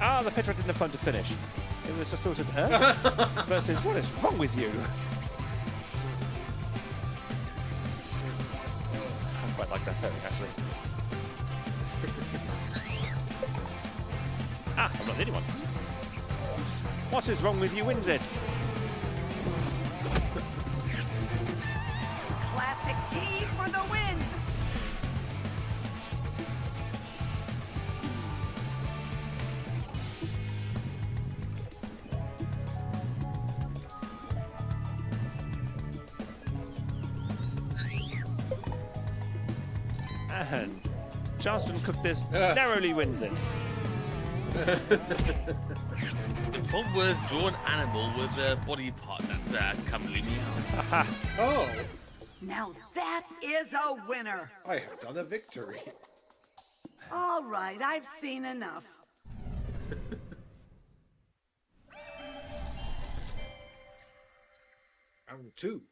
Ah, the picture didn't have time to finish. It was just sort of, versus, what is wrong with you? I quite like that pairing, actually. Ah, I'm not the only one. What is wrong with you wins it. Classic T for the win. And Charleston Cooked This narrowly wins it. The problem was draw an animal with a body part that's come loose. Oh, Now that is a winner. I have done a victory. All right, I've seen enough. Round 2.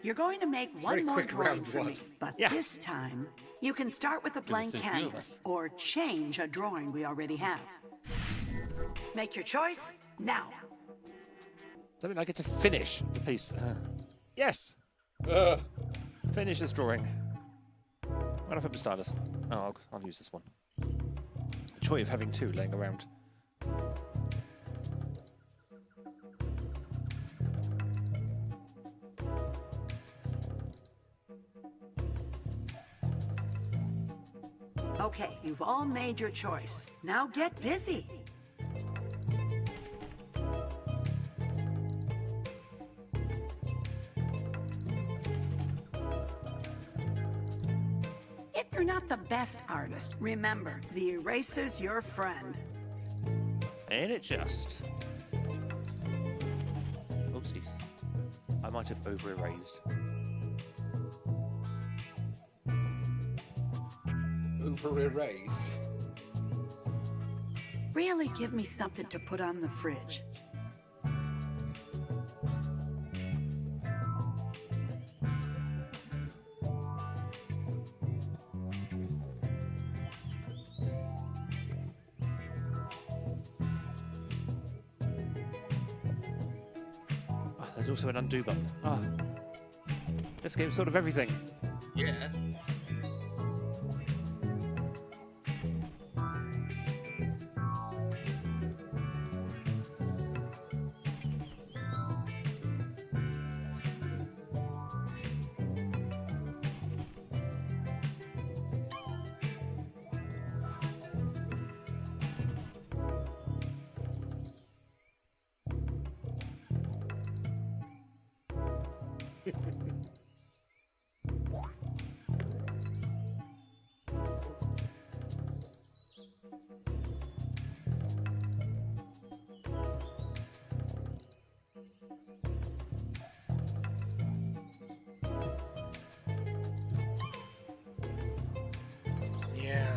You're going to make Very one more quick drawing round for one. me, but Yeah. this time you can start with a blank so beautiful. canvas or change a drawing we already have. Make your choice now. Does that mean I get to finish the piece? Yes! Finish this drawing. Where do I put my stylus? Oh, I'll use this one. The joy of having 2 laying around. Okay, you've all made your choice. Now get busy. If you're not the best artist, remember, the eraser's your friend. Ain't it just? might have over-erased. Over-erased. Really give me something to put on the fridge. There's also an undo button. This game's sort of everything. Yeah. Yeah.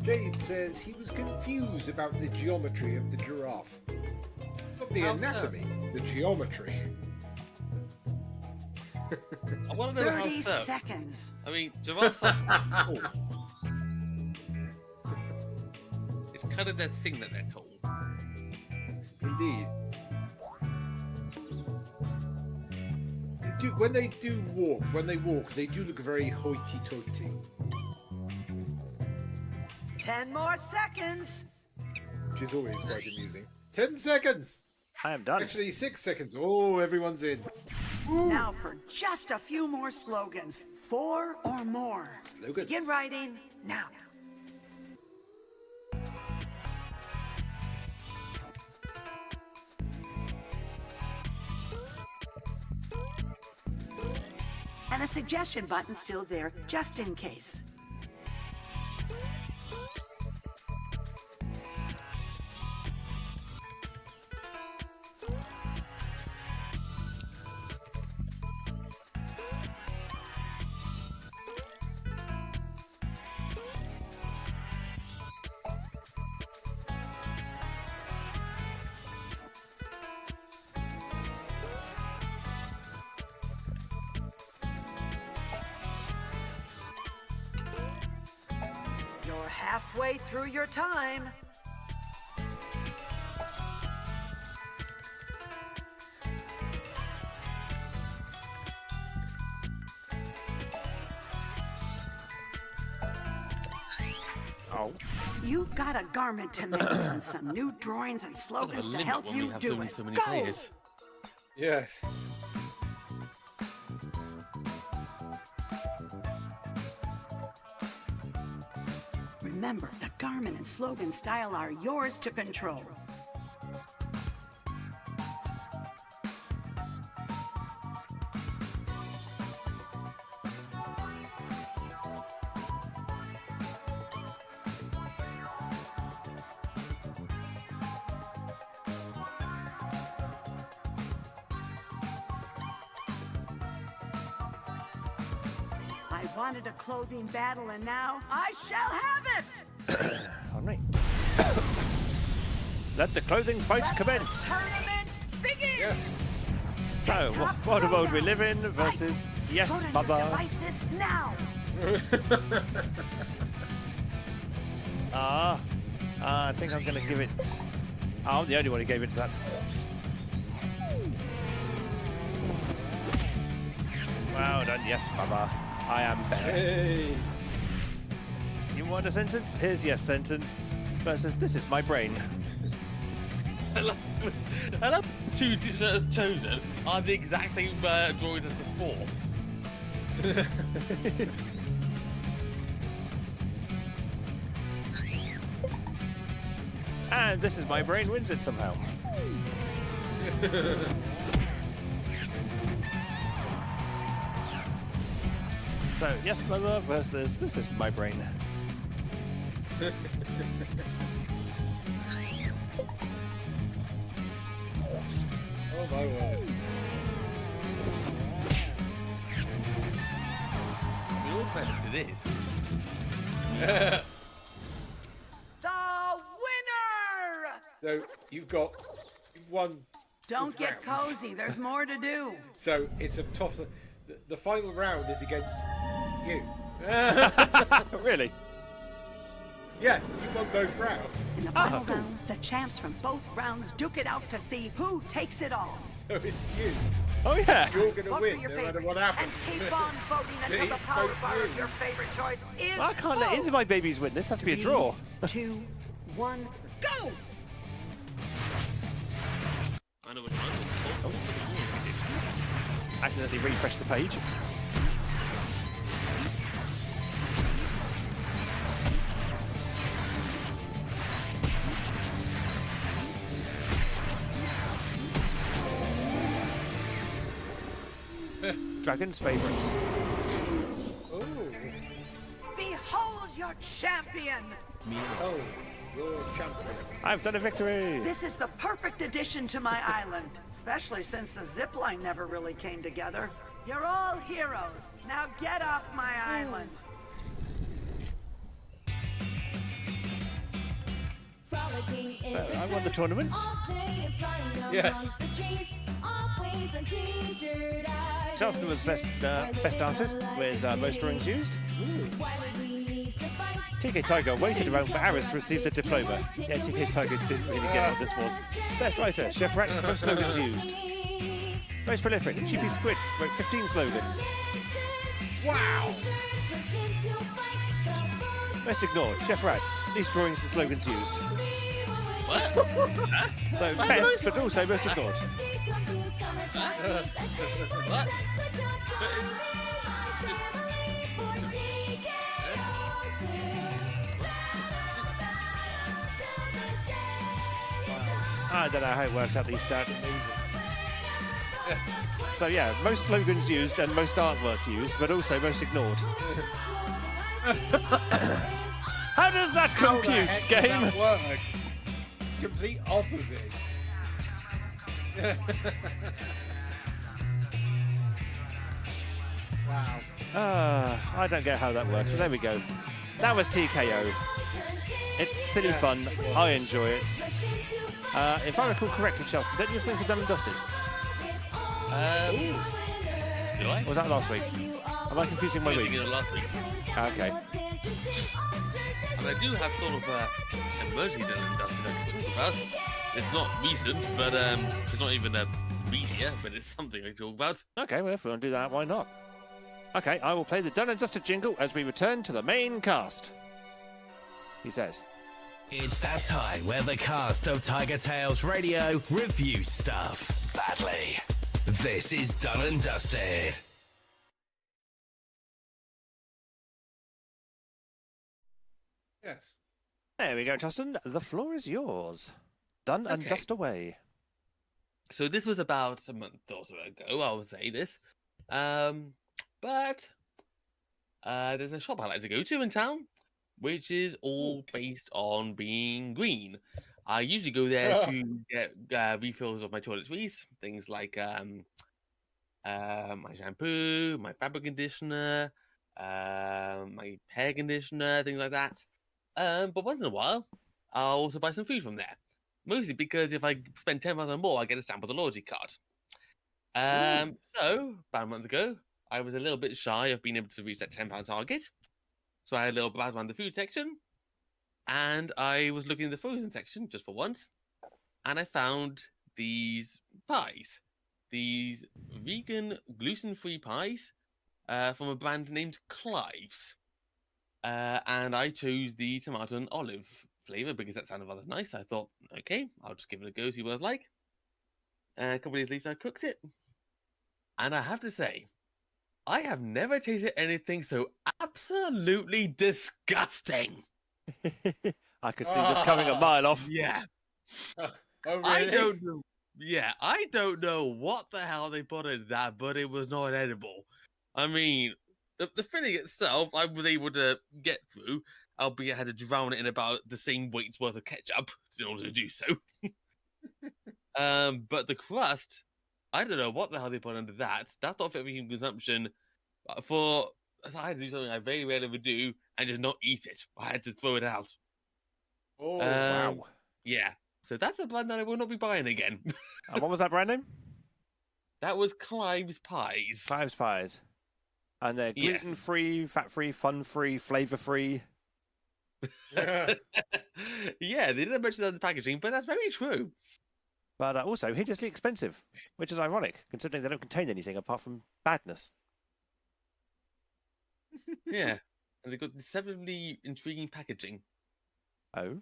Jade says he was confused about the geometry of the giraffe. Not the How so? anatomy, the geometry. I want to know how 30 so. seconds. I mean, giraffes are tall. It's kind of their thing that they're tall. Indeed. When they walk, they do look very hoity-toity. 10 more seconds. Which is always quite amusing. 10 seconds! I am done. Actually, 6 seconds. Oh, everyone's in. Woo. Now for just a few more slogans. 4 or more. Slogans. Begin writing now. And a suggestion button still there, just in case. You're halfway through your time. Oh. You've got a garment to make and some new drawings and There's a slogans to limit help when we you have do it. so many Go! players. Yes. Remember, the garment and slogan style are yours to control. I wanted a clothing battle, and now I shall have it! Pardon me. Let the clothing fight Let commence. the tournament begin! Yes. So, what world we live in versus yes, Put on mother. your devices now! I think I'm going to give it. Oh, I'm the only one who gave it to that. Well done, yes, mother. I am better. Hey. You want a sentence? Here's yes sentence. Versus this is my brain. I love the two chosen are the exact same drawings as before. And this is my brain wins it somehow. So, yes, mother versus this is my brain. Oh my word. In all fairness, it is. The winner! So you've won. Don't with get rounds. cozy. There's more to do. So it's a tough. The final round is against you. Really? Yeah, you won both rounds. In the final round, the champs from both rounds duke it out to see who takes it all. So it's you. Oh, yeah. You're going to Vote win for your no matter favorite, what happens. and keep on voting until the It's power both bar you. of your favorite choice is I can't let full. either of my babies win. This has to be a draw. 3, 2, 1, go! I know what it was. Accidentally refresh the page. Dragon's favourites. Oh, Behold your champion! oh, you're champion. I've done a victory! This is the perfect addition to my island, especially since the zipline never really came together. You're all heroes. Now get off my island. So, I won the tournament. Yes. Charleston was best artist with most drawings used. TK Tiger waited around for hours to receive the diploma. Yeah, TK Tiger didn't really get what this was. Best writer, Chef Rat, most slogans used. Most prolific, GP Squid wrote 15 slogans. Wow. Most ignored, Chef Rat, least drawings and slogans used. What? So best, but also most ignored. What? I don't know how it works out these stats. So yeah, most slogans used and most artwork used, but also most ignored. How does that How the compute, heck does game? that work? It's complete opposite. Wow. I don't get how that works, but there we go. That was TKO. It's silly fun. I enjoy it. If I recall correctly, Chelsea, don't you have something for Done and Dusted? Do I? Or was that last week? Am I confusing my Yeah, thinking weeks? of last week. Okay. And I do have sort of an emergency Done and Dusted I can talk about. It's not recent, but it's not even a media, but it's something I can talk about. Okay, well, if we want to do that, why not? Okay, I will play the Done and Dusted jingle as we return to the main cast. He says. It's that time where the cast of TigerTails Radio review stuff badly. This is Done and Dusted. Yes. There we go, Justin. The floor is yours. Done and Okay. dust away. So this was about a month or so ago, I would say this. But there's a shop I like to go to in town, which is all based on being green. I usually go there to get refills of my toiletries, things like my shampoo, my fabric conditioner, my hair conditioner, things like that. But once in a while, I'll also buy some food from there. Mostly because if I spend £10 or more, I get a stamp with a loyalty card. So, about a month ago, I was a little bit shy of being able to reach that £10 target. So I had a little browse around the food section. And I was looking in the frozen section, just for once. And I found these pies. These vegan, gluten-free pies from a brand named Clive's. And I chose the tomato and olive flavor because that sounded rather nice. I thought, okay, I'll just give it a go, see what it's like. A couple of days later, I cooked it. And I have to say, I have never tasted anything so absolutely disgusting. I could see this coming a mile off. Yeah. Oh, really? I don't know. Yeah, I don't know what the hell they put in that, but it was not edible. I mean, the filling itself, I was able to get through, albeit I had to drown it in about the same weight's worth of ketchup in order to do so. But the crust, I don't know what the hell they put under that. That's not fit for human consumption. So I had to do something I very rarely would do and just not eat it. I had to throw it out. Oh, Wow. Yeah. So that's a brand that I will not be buying again. And what was that brand name? That was Clive's Pies. Clive's Pies. And they're Yes. gluten-free, fat-free, fun-free, flavour-free. Yeah, they didn't mention that in the packaging, but that's very true. But also hideously expensive, which is ironic, considering they don't contain anything apart from badness. Yeah. And they've got deceptively intriguing packaging. Oh?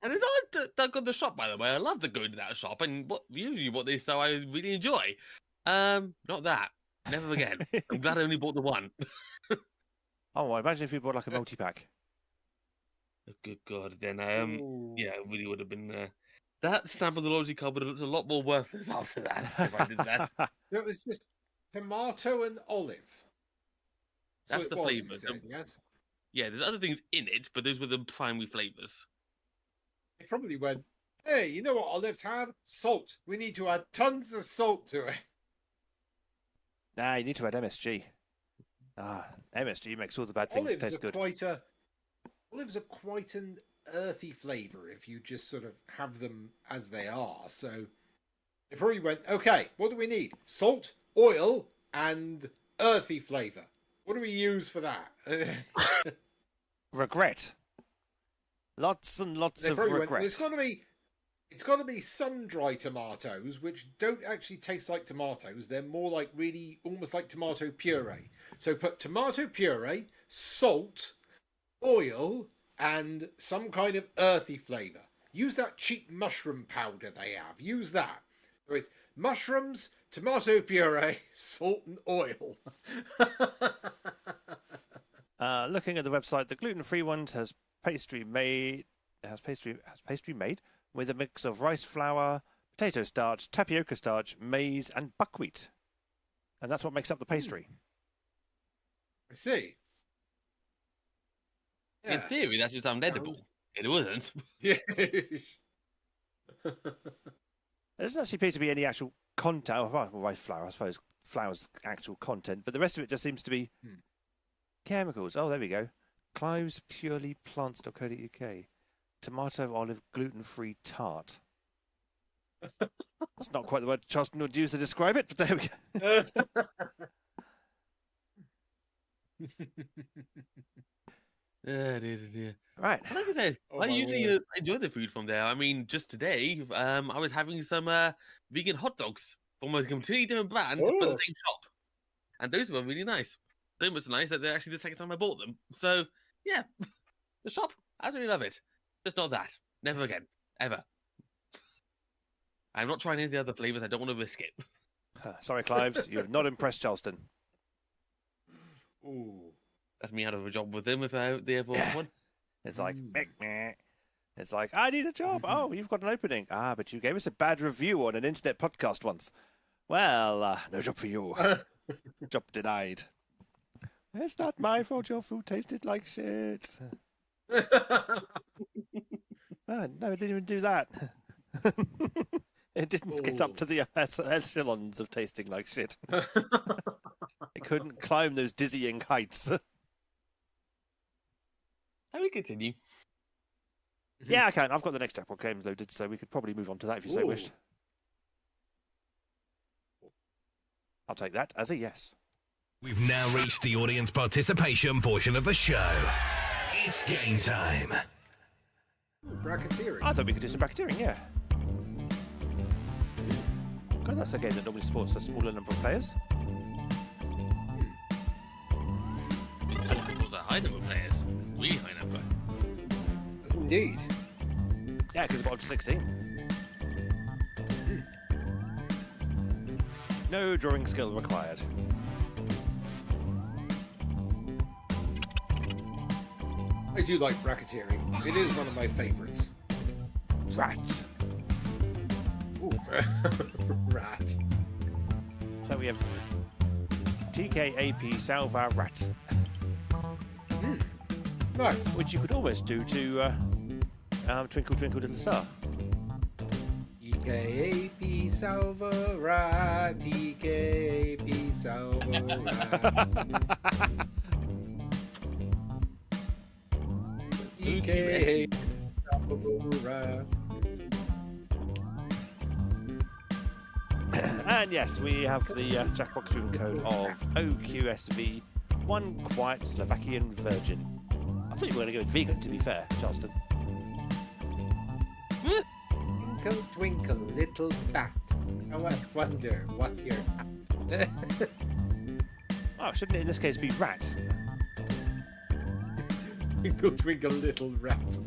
And it's not that good the shop, by the way. I love the going to that shop, and usually what they sell I really enjoy. Not that. Never again. I'm glad I only bought the one. Oh, well, imagine if you bought like a multi-pack. Oh, good God. Then, Ooh. yeah, it really would have been... that stamp on the loyalty card would have looked a lot more worthless after that, if I did that. It was just tomato and olive. That's what the it was, flavour. you said, yes? Yeah, there's other things in it, but those were the primary flavours. They probably went, hey, you know what olives have? Salt. We need to add tons of salt to it. Nah, you need to add MSG. MSG makes all the bad things taste good. Olives are quite an earthy flavour if you just sort of have them as they are. So they probably went, okay, what do we need? Salt, oil, and earthy flavour. What do we use for that? Regret. Lots and lots They of probably went, regret. it's got to be sun-dried tomatoes, which don't actually taste like tomatoes. They're more like really almost like tomato puree. So put tomato puree, salt, oil, and some kind of earthy flavour. Use that cheap mushroom powder they have. Use that. So it's mushrooms, tomato puree, salt, and oil. Looking at the website, the gluten-free one has pastry made with a mix of rice flour, potato starch, tapioca starch, maize, and buckwheat, and that's what makes up the pastry. I see. In theory, that should sound edible. It wasn't. Yeah. There doesn't actually appear to be any actual content. Well, rice flour, I suppose, flour's actual content, but the rest of it just seems to be chemicals. Oh, there we go. Clive's Purely Plants.co.uk. Tomato olive gluten-free tart. That's not quite the word Charleston would use to describe it, but there we go. Dear. Right. Like I said, Oh, I my usually word. enjoy the food from there. I mean, just today, I was having some vegan hot dogs from a completely different brand, but the Oh. same shop. And those were really nice. So much nice that they're actually the second time I bought them. So, yeah, the shop, I absolutely love it. Just not that. Never again. Ever. I'm not trying any of the other flavours. I don't want to risk it. Sorry, Clives, you have not impressed Charleston. Ooh. That's me out of a job with them if they ever want one. It's like, meh, meh. It's like, I need a job. Oh, you've got an opening. Ah, but you gave us a bad review on an internet podcast once. Well, no job for you. Job denied. It's not my fault your food tasted like shit. No, it didn't even do that. It didn't get up to the echelons of tasting like shit. It couldn't climb those dizzying heights. How we continue? Yeah, I can. I've got the next Apple games loaded, so we could probably move on to that if you so Ooh. wished. I'll take that as a yes. We've now reached the audience participation portion of the show. It's game time. Bracketeering. I thought we could do some bracketeering, yeah. God, that's a game that normally supports a smaller number of players. It was a high number of players. Really high number. Yes, indeed. Yeah, because it's got up to 16. No drawing skill required. I do like bracketeering. It is one of my favourites. Rat. Ooh. Rat. So we have TKAP Salva Rat. Nice. Which you could almost do to Twinkle Twinkle Little Star. TKAP Salva, TKAP Salva. TKAP Salva. And yes, we have the Jackbox room code of OQSV, one quiet Slovakian virgin. I thought you were going to go with vegan, to be fair, Charleston. Twinkle, twinkle, little bat. I wonder what you're at. Oh, shouldn't it in this case be rat? Twinkle, twinkle, little rat.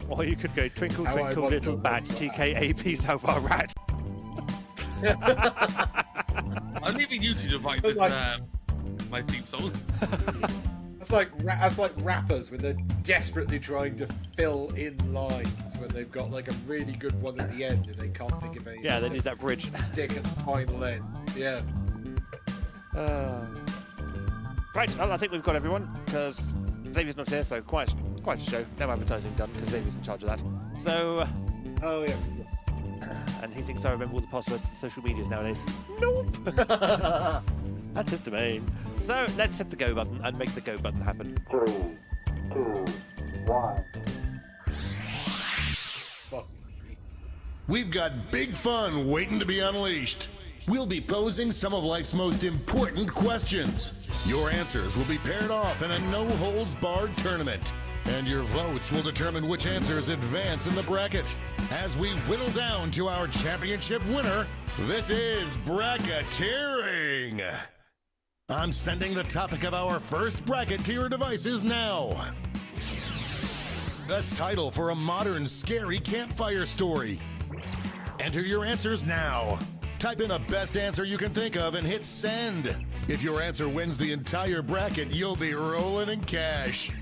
Or you could go twinkle, How I twinkle, wonder little what bat, you're TKAP Salva Rat. I'm leaving you to write this, my theme song. That's like rappers when they're desperately trying to fill in lines when they've got like a really good one at the end and they can't think of anything. Yeah, they need that bridge. Stick at the final end. Yeah. Right, well, I think we've got everyone, because Xavier's not here, so quite a show. No advertising done, because Xavier's in charge of that. So... Oh, yeah. And he thinks I remember all the passwords to the social medias nowadays. Nope! That's his domain. So let's hit the go button and make the go button happen. 3, 2, 1. We've got big fun waiting to be unleashed. We'll be posing some of life's most important questions. Your answers will be paired off in a no-holds-barred tournament. And your votes will determine which answers advance in the bracket. As we whittle down to our championship winner, this is bracketeering. I'm sending the topic of our first bracket to your devices now. Best title for a modern, scary campfire story. Enter your answers now. Type in the best answer you can think of and hit send. If your answer wins the entire bracket, you'll be rolling in cash.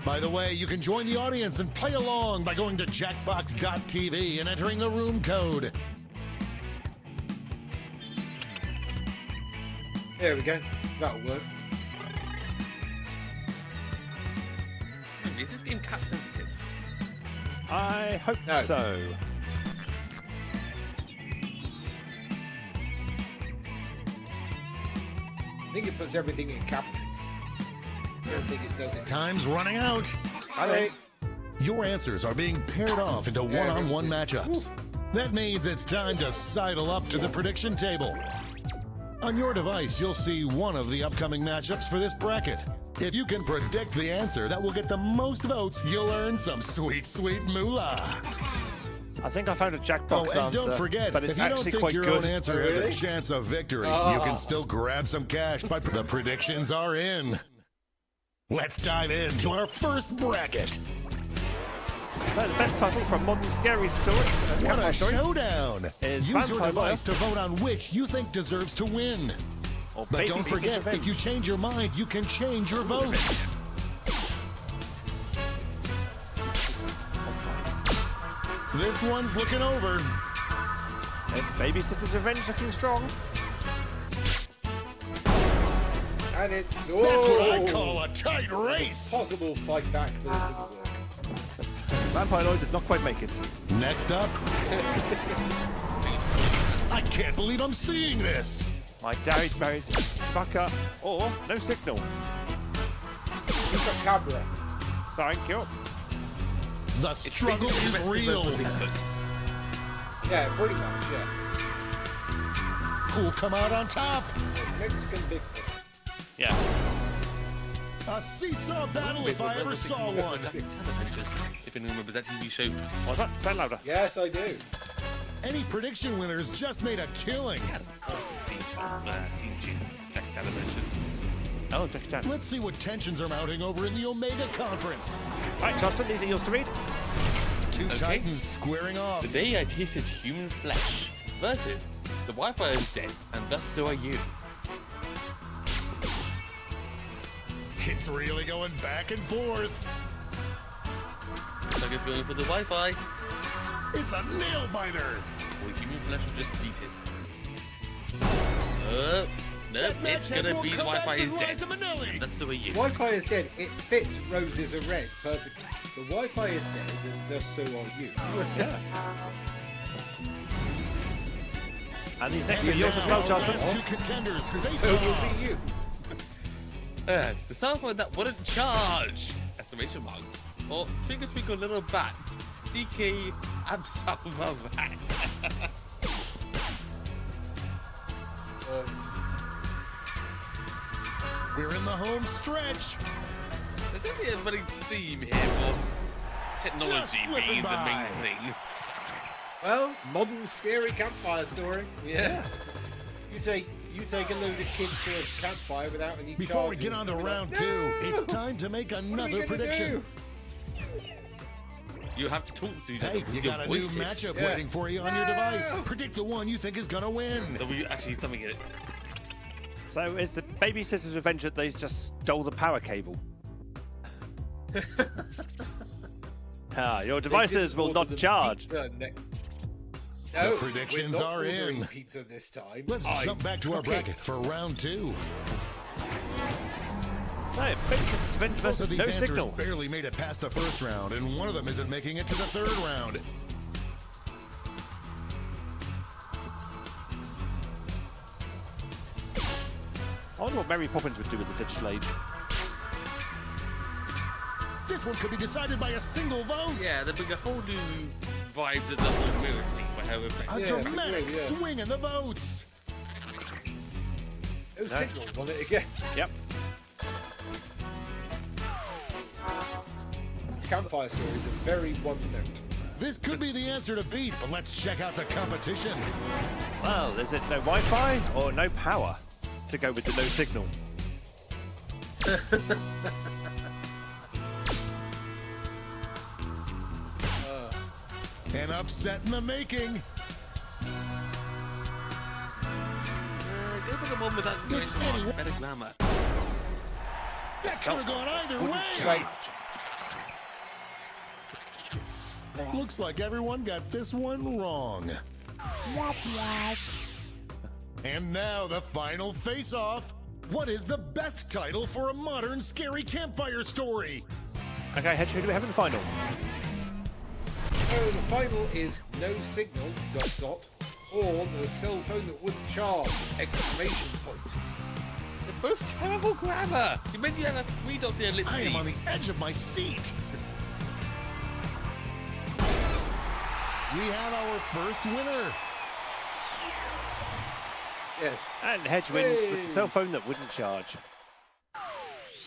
By the way, you can join the audience and play along by going to jackbox.tv and entering the room code. There we go. That'll work. Is this game cat sensitive? I hope No. so. I think it puts everything in capitals. I don't think it does it. Time's running out. Hey. Your answers are being paired off into one-on-one matchups. That means it's time to sidle up to the prediction table. On your device, you'll see one of the upcoming matchups for this bracket. If you can predict the answer that will get the most votes, you'll earn some sweet, sweet moolah. I think I found a Oh, Jackbox and answer, don't forget, but it's if you don't actually think quite your good. own answer has Really? a chance of victory, you can still grab some cash, but the predictions are in. Let's dive into our first bracket. So the best title for modern scary stories. What campfire a story showdown! is Use your Vampire device to vote on which you think deserves to win. or But Baby don't Beater's forget, Revenge. if you change your mind, you can change your vote. This one's looking over. It's Babysitter's Revenge looking strong. And it's That's what I call a tight race. possible fight back. But it didn't work. Vampire Lloyd did not quite make it. Next up. I can't believe I'm seeing this. My dad married Chewbacca or No Signal. You've got Cabra. Thank you. The struggle is real. Yeah, pretty much, yeah. Who'll come out on top? Mexican Bigfoot. Yeah. A seesaw battle if I ever saw one. If anyone remembers that TV show. What's that? Say it louder. Yes, I do. Any prediction winners just made a killing. Oh, Jackie Chan. Let's see what tensions are mounting over in the Omega Conference. Right, Justin, these are yours to read. Two titans squaring off. The day I tasted human flesh versus the Wi-Fi is dead, and thus so are you. It's really going back and forth. Looks like it's going for the Wi-Fi. It's a nail biter. Or human flesh will just beat it. No, That match it's has gonna more be the comebacks Wi-Fi than is dead. Liza Minnelli. That's the way you. Wi-Fi is dead. It fits Roses are red perfectly. The Wi-Fi is dead, and thus so are you. Yeah. And these next two And yours as now, well, Justin. last two contenders face So will off. be you. The sound point that wouldn't charge! Exclamation mark. Or twinkle twinkle little bat. DK Absolva Bat. We're in the home stretch. There's definitely a running theme here of Just technology slipping being the by. main thing. Well, modern scary campfire story. Yeah. You take a load of kids to a campfire without any Before we charges, get on to and be round like, 2, "No! it's time to make What are we another gonna prediction. do?" You have to talk to each other Hey, you with your got a new voices. matchup Yeah. waiting for you on your device. No! Predict the one you think is gonna win. So we actually something in it. So is the babysitter's revenge that they just stole the power cable? Your They devices didn't will order not them charge. pizza No, The predictions we're not are ordering in. Pizza this time. Let's jump back to our Okay. bracket for round 2. So, babysitter's revenge Both versus of these no answers signal. barely made it past the first round, and one of them isn't making it to the third round. I wonder what Mary Poppins would do with the digital age. This one could be decided by a single vote. Yeah, they bring a whole new vibe to the whole mirror scene for how it A affects. Yeah, dramatic it's a great, swing in the votes. No signal on it again. Yep. This campfire story is a very one note. This could be the answer to beat, but let's check out the competition. Well, is it no Wi-Fi or no power to go with the no signal? An upset in the making. Give it a moment that It's anyone. better grammar. That could have gone either way. Right. Looks like everyone got this one wrong. And now the final face-off. What is the best title for a modern scary campfire story? Okay, Hedge, who do we have in the final? So the final is no signal, ... or the cell phone that wouldn't charge, ! They're both terrible grammar. You meant you had a 3 dots in ellipses. I am on the edge of my seat. We have our first winner. Yes. And Hedge wins with Hey. the cell phone that wouldn't charge.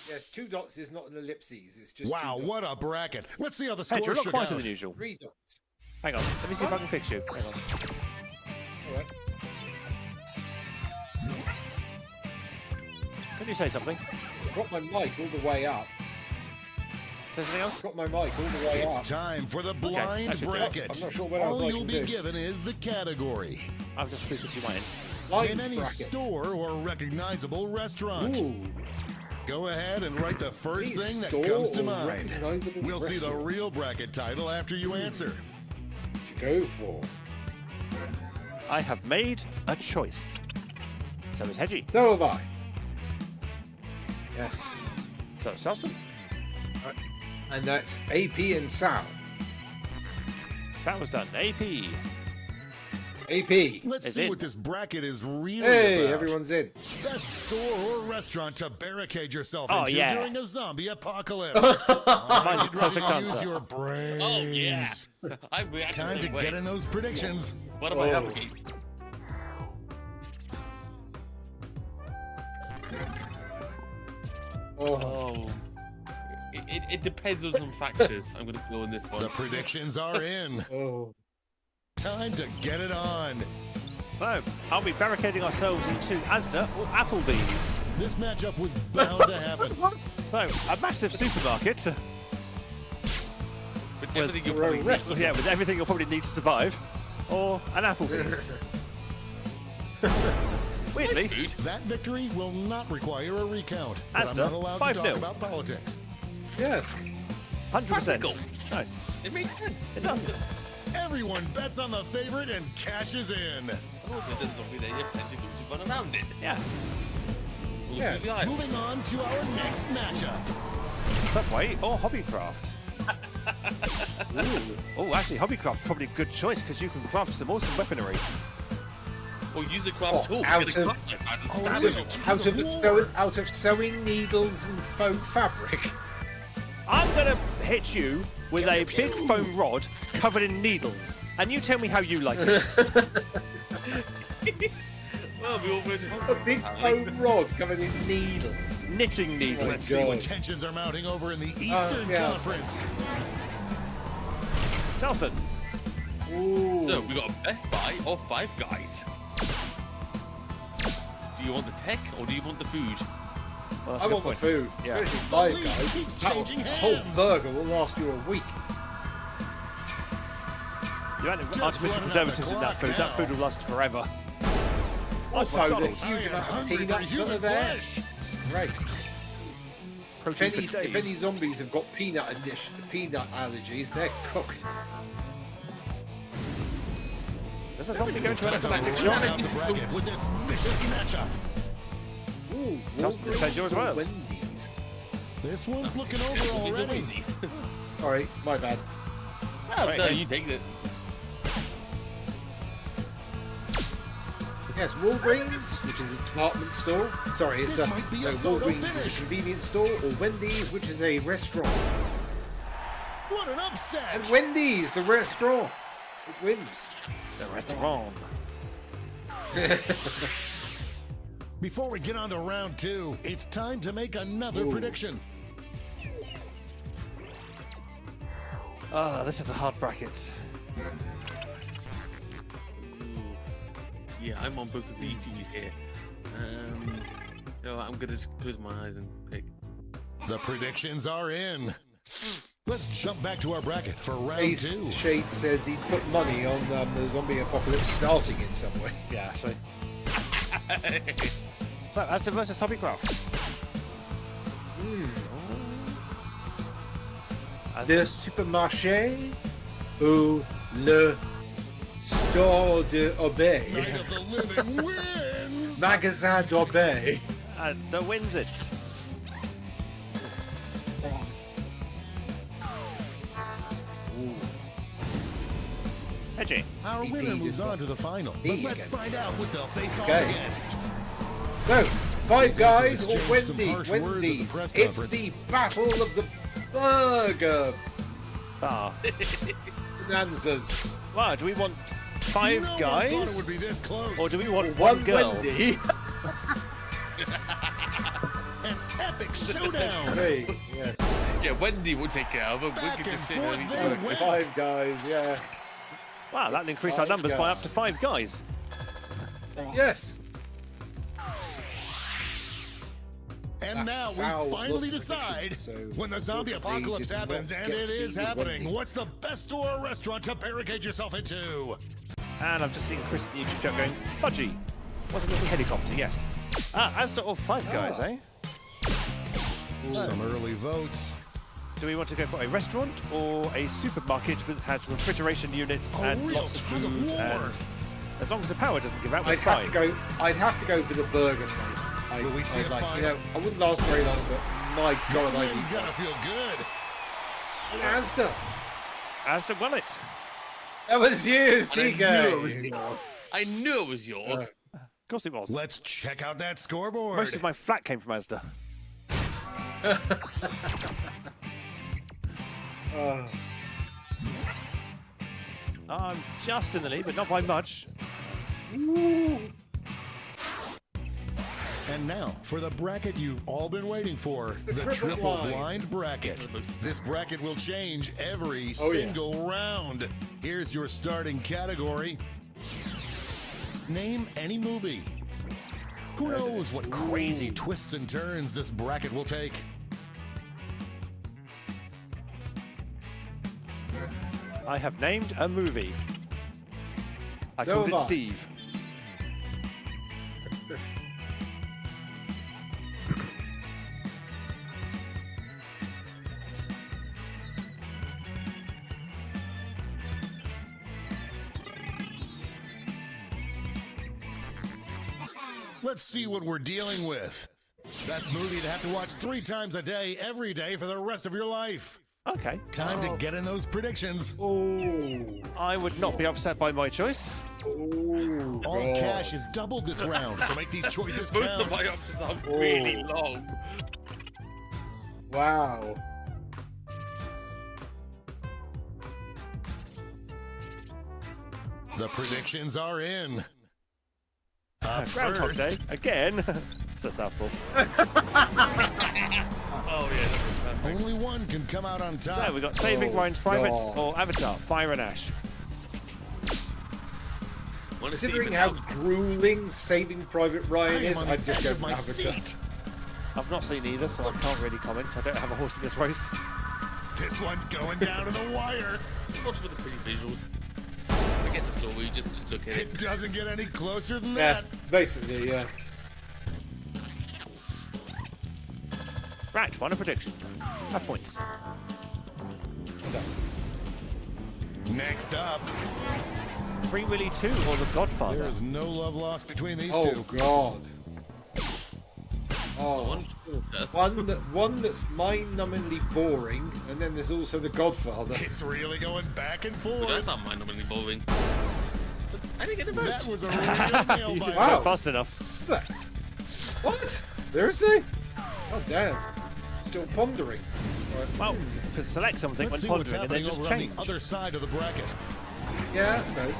Yes, 2 dots is not an ellipses, it's just Wow, 2 dots. what a bracket. Let's see how the Hedge, you're scores a lot shook quieter out. than usual. 3 dots. Hang on, let me see if I can fix you. Hang on. Alright. Can you say something? Got my mic all the way up. Say something else? Got my mic all the way It's up. time for the that blind should do it. bracket. I'm not sure what else All I you'll can be do. given is the category. I've just boosted you mine. Blind In any bracket. store or recognizable restaurant. Ooh. Go ahead and write the first Any thing that store comes to or mind. recognizable We'll see the restaurant. real bracket title after you answer. To go for. I have made a choice. So is Hedgie. So have I. Yes. So it's Justin. And that's AP and Sal. Sal's done. AP. AP. Let's Is see it? what this bracket is really Hey, about. everyone's in. Best store or restaurant to barricade yourself Oh, into yeah. during a zombie apocalypse. Mine's a Are you ready perfect to answer. use your brains? Oh, yeah. I'm reacting Time the to same way. get in those predictions. What am I up Oh. against? Oh. It depends on some factors. I'm going to go on this The one. predictions are in. Oh. Time to get it on. So, are we barricading ourselves into Asda or Applebee's? This matchup was bound to happen. So, a massive supermarket. With With- everything you We're a probably rest- Yeah, with everything you'll probably need to survive. Or an Applebee's. Weirdly, food. That victory will not require a recount. But I'm Asda, not allowed to 5-0. talk about politics. Yes. 100%. Practical. Nice. It makes sense. It does. Everyone bets on the favorite and cashes in. And also, there's a zombie there, you have plenty of room to run around it. Yeah. We'll Yes. do the aisle. Moving on to our next matchup. Subway or Hobbycraft? Oh, actually, Hobbycraft's probably a good choice because you can craft some awesome weaponry. Or use a craft tool. out Get a of- craft knife and Out stab of, it. out of sewing needles and faux fabric. I'm going to hit you with a big foam rod covered in needles, and you tell me how you like this. Well, we all went A big foam rod covered in needles. Knitting needles. Let's see what tensions are mounting over in the Eastern yeah. Conference. Charleston. Ooh. So, we got a Best Buy or Five Guys. Do you want the tech or do you want the food? Well, that's I a good want the point. food. Yeah. Especially The Five lead Guys. keeps That changing whole hands. burger will last you a week. The amount of Just artificial running out preservatives the in that clock food will last forever. Also, the McDonald's. huge I am amount of hungry for peanuts that are human there. flesh. Right. Protein for If days. any zombies have got peanut allergies, they're cooked. There's a zombie going to an Time to anaphylactic round shock. out the bracket with this vicious matchup. Ooh, Justin, this plays yours as well. Wendy's. This one's looking over These are already. Wendy's. Sorry, my bad. Oh, Right, no, yeah. you take it. Yes, Walgreens, which is a department store. Sorry, it's This a might be a no, photo Walgreens is finish. a convenience store, or Wendy's, which is a restaurant. What an upset! And Wendy's, the restaurant, it wins. The restaurant. Before we get on to round two, it's time to make another Ooh. prediction. Ah, this is a hard bracket. Yeah, I'm on both of the ETUs here. So I'm gonna just close my eyes and pick. The predictions are in. Let's jump back to our bracket for round Ace two. Shade says he put money on the zombie apocalypse starting in some way. Yeah, actually. So, Asda versus Hobbycraft. Le supermarché ou le store de Obey? Night of the living wins! Magasin d'Obey. Asda wins it. Edgy. Our He winner did moves not. on to the final, but Me let's again. find out what they'll face off Okay. against. So, Five These Guys answers or exchanged some Wendy's? harsh words at the Wendy's. press It's conference. the battle of the burger Ah. bonanzas. Wow, do we want five No one thought guys? it would be this close. Or do we want One one girl? Wendy. An epic showdown. Three. Yes. Yeah, Wendy will take care of it. We Back can and just sit forth there and they eat it. went. Five Guys. Yeah. Wow, that'll increase our Five numbers by guys. up to 5 guys. Yes. And now That's how we it finally was decide predicted, so when the zombie unfortunately, apocalypse did not happens, and get it to is be with happening. Wendy. What's the best store or restaurant to barricade yourself into? And I've just seen Chris at the YouTube chat going, Budgie. What's a little helicopter? Yes. Asda or Five Guys, eh? Some early votes. Do we want to go for a restaurant or a supermarket with has refrigeration units A and real lots of tug of food? war. And as long as the power doesn't give out, we're I'd have to fine. go. I'd have to go for the burger place. Will we see I'd a like, final? you know, I wouldn't last very long, but my God, I Win's need gonna feel good. Asda. Asda won it. That was you, And I knew it was TK. yours. I knew it was yours. Of course it was. Let's check out that scoreboard. Most of my flat came from Asda. I'm just in the lead, but not by much. And now for the bracket you've all been waiting for, the triple triple blind. blind bracket. This bracket will change every Oh, yeah. single round. Here's your starting category. Name any movie. Who knows what crazy twists and turns this bracket will take? I have named a movie. I So called it have I. Steve. Let's see what we're dealing with. Best movie to have to watch 3 times a day, every day for the rest of your life. Okay. Time to get in those predictions. I would not be upset by my choice. All cash is doubled this round, so make these choices Both count. of my options are really long. Wow. The predictions are in. Up Groundhog first, Day again. It's a southpaw. Oh yeah, that was perfect. only one can come out on top. So we got Saving Ryan's Privates God. or Avatar, Fire and Ash. Wanna see Considering even how now- grueling Saving Private Ryan I am is, on the I'd just edge go of my Avatar. seat. I've not seen either, so I can't really comment. I don't have a horse in this race. This one's going down to the wire. watch for the pretty visuals. Forget the story, just look at it. It doesn't get any closer than Yeah, that. basically, yeah. Right, final prediction. Half points. Next up, Free Willy 2 or The Godfather? there is no love lost between these Oh two. God. Oh, One one that's mind-numbingly boring, and then there's also The Godfather. It's really going back and But I forth. thought mine would be boring. But I didn't get a vote. That was a real nail You didn't biter. go fast enough. What? Seriously? Oh damn. Still pondering. Right. Well, you could select something Let's see when what's pondering and then happening just over change. on the other side of the bracket. Yeah, I suppose.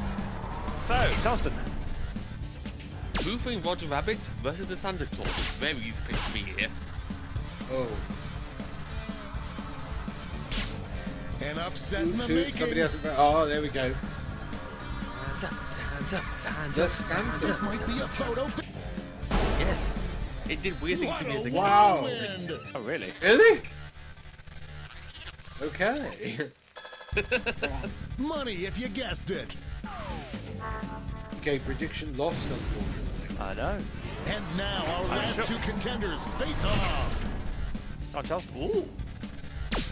So, Charleston. Who framed Roger Rabbit versus the Santa Claus? Very easy pick for me here. Oh. An upset in the Somebody making. hasn't. Oh, there we go. Santa. The Santa. This might be a photo. Yes. It did weird things What to me as a a kid. Wow. wind. Oh, really? Really? Okay. Money if you guessed it. Okay, prediction lost, unfortunately. I know. And now our last sure. two contenders face off. Oh, Charleston. Ooh.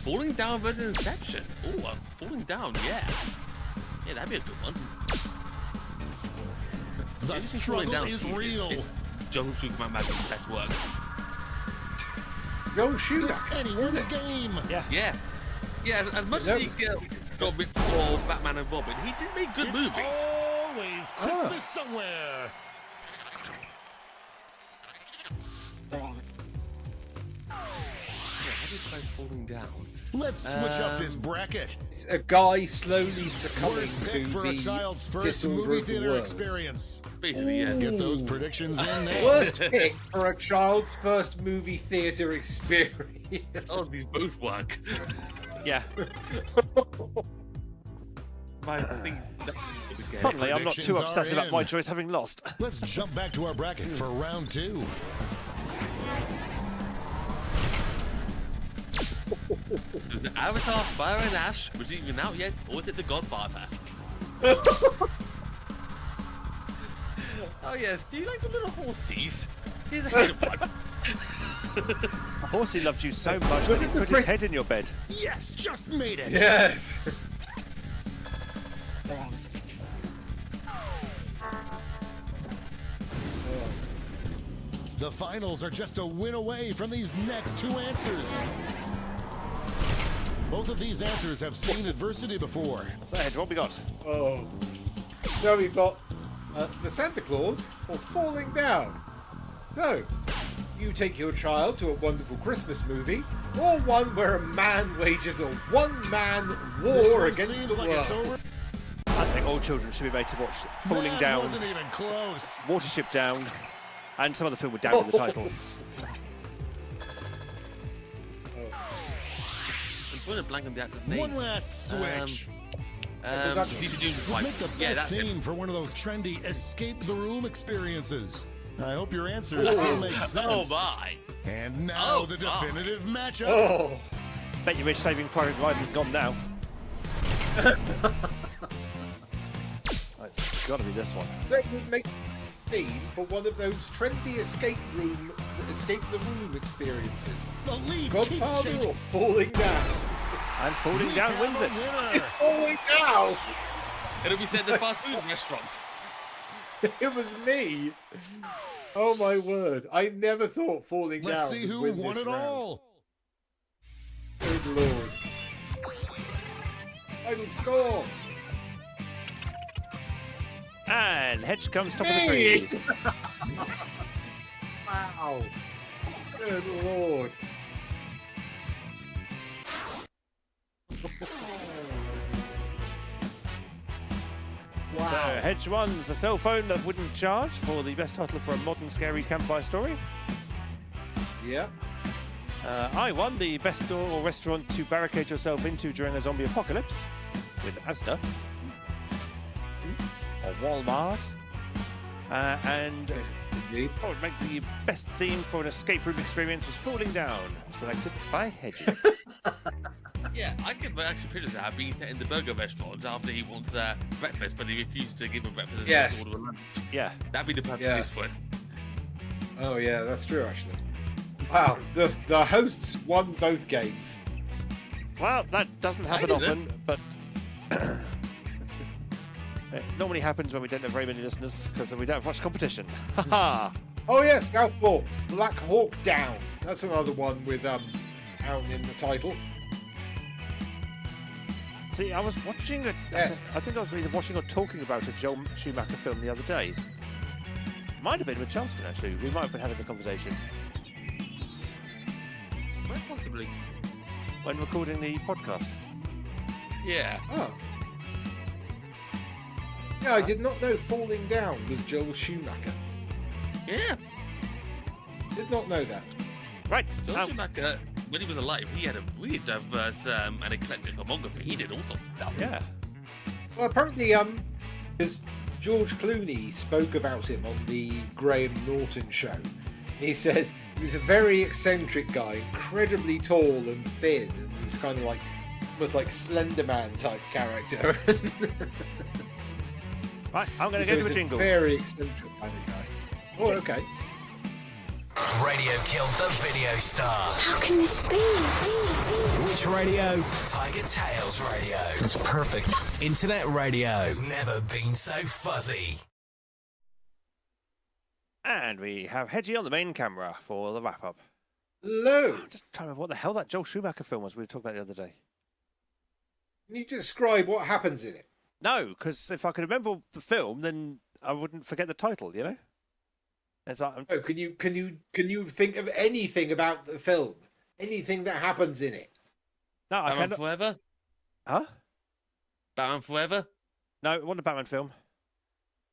Falling Down versus Inception. Ooh, Falling Down, yeah. Yeah, that'd be a good one. The Anything Falling struggle Down is scene real. is Joe Superman Magic's best work. Go shoot It's anyone's game. Yeah. Yeah. Yeah, as much as he got ripped for Batman and Robin, he did make good It's movies. always Christmas somewhere. Yeah, how do you find Falling Down? Let's switch up this bracket. It's a guy slowly succumbing Worst to pick for a the child's first disorder movie of the theater world. experience. Basically, yeah. Get those predictions in now. Worst pick for a child's first movie theater experience. Oh, these both work. Yeah. My thing. Suddenly, I'm not too predictions upset are about my in. choice having lost. Let's jump back to our bracket for round two. Is it Avatar, Fire and Ash, which isn't even out yet, or is it The Godfather? Oh yes, do you like the little horsies? Here's a head of one. Horsey loved you so much that he put his head in your bed. Yes, just made it. Yes. The finals are just a win away from these next two answers. Both of these answers have seen adversity before. So, Ed, what we got? Oh. Now we've got the Santa Claus or Falling Down. So, you take your child to a wonderful Christmas movie, or one where a man wages a one-man This war one against seems the like it's world. over. I think all children should be made to watch Falling That Down, wasn't even close. Watership Down, and some other film with Down in the title. I'm trying to blank on the actor's name. One last switch. Peter Jones' Would wife. make the Yeah, best that's theme him. for one of those trendy escape the room experiences. I hope your answers still make Oh sense. my! And now Oh, the my. definitive matchup. Oh, Bet you wish Saving Private Ryan's gone now. It's got to be this one. that would make theme for one of those trendy escape the room experiences. The lead keeps Godfather changing. or Falling Down? And Falling We Down have wins a it. winner. Falling Down. It'll be said in the fast food restaurant. It was me. Oh my word! I never thought falling down. Let's see would who win won this it round. all. Good lord! Final score. And Hedge comes top of the Me! tree. Wow! Good lord! Wow! So Hedge wins the cell phone that wouldn't charge for the best title for a modern scary campfire story. Yep. I won the best store or restaurant to barricade yourself into during a zombie apocalypse with Asda or Walmart. And Indeed. what would make the best theme for an escape room experience was Falling Down, selected by Hedgie. Yeah, I could actually picture that being set in the burger restaurant after he wants breakfast, but he refused to give him breakfast as Yes. order a lunch. Yeah. That'd be the perfect Yeah. place for it. Oh yeah, that's true actually. Wow, the hosts won both games. Well, that doesn't happen did it. often, but it normally happens when we don't have very many listeners because we don't have much competition. Haha! Oh yeah, Southpaw, Black Hawk Down. That's another one with down in the title. See, I was watching Yes. I think I was either watching or talking about a Joel Schumacher film the other day. Might have been with Charleston actually. We might have been having the conversation Quite possibly. when recording the podcast. Yeah. Oh. Yeah, I did not know Falling Down was Joel Schumacher. Yeah. Did not know that. Right. Joel Schumacher, when he was alive, he had a really diverse and eclectic filmography. He did all sorts of stuff. Yeah. Well, apparently, because George Clooney spoke about him on the Graham Norton show. He said he was a very eccentric guy, incredibly tall and thin, and he's kind of like almost like Slender Man type character. Right. I'm going to So go to a he's jingle. Very eccentric kind of guy. Oh, okay. Radio killed the video star. How can this be? Which radio? TigerTails Radio. That's perfect. Internet radio has never been so fuzzy. And we have Hedgie on the main camera for the wrap up. Hello. I'm just trying to remember what the hell that Joel Schumacher film was we were talking about the other day. Can you describe what happens in it? No, because if I could remember the film, then I wouldn't forget the title. You know. It's like, Oh, can you think of anything about the film? Anything that happens in it? no, I Batman can't. Forever? Huh? Batman Forever? No, it wasn't a Batman film.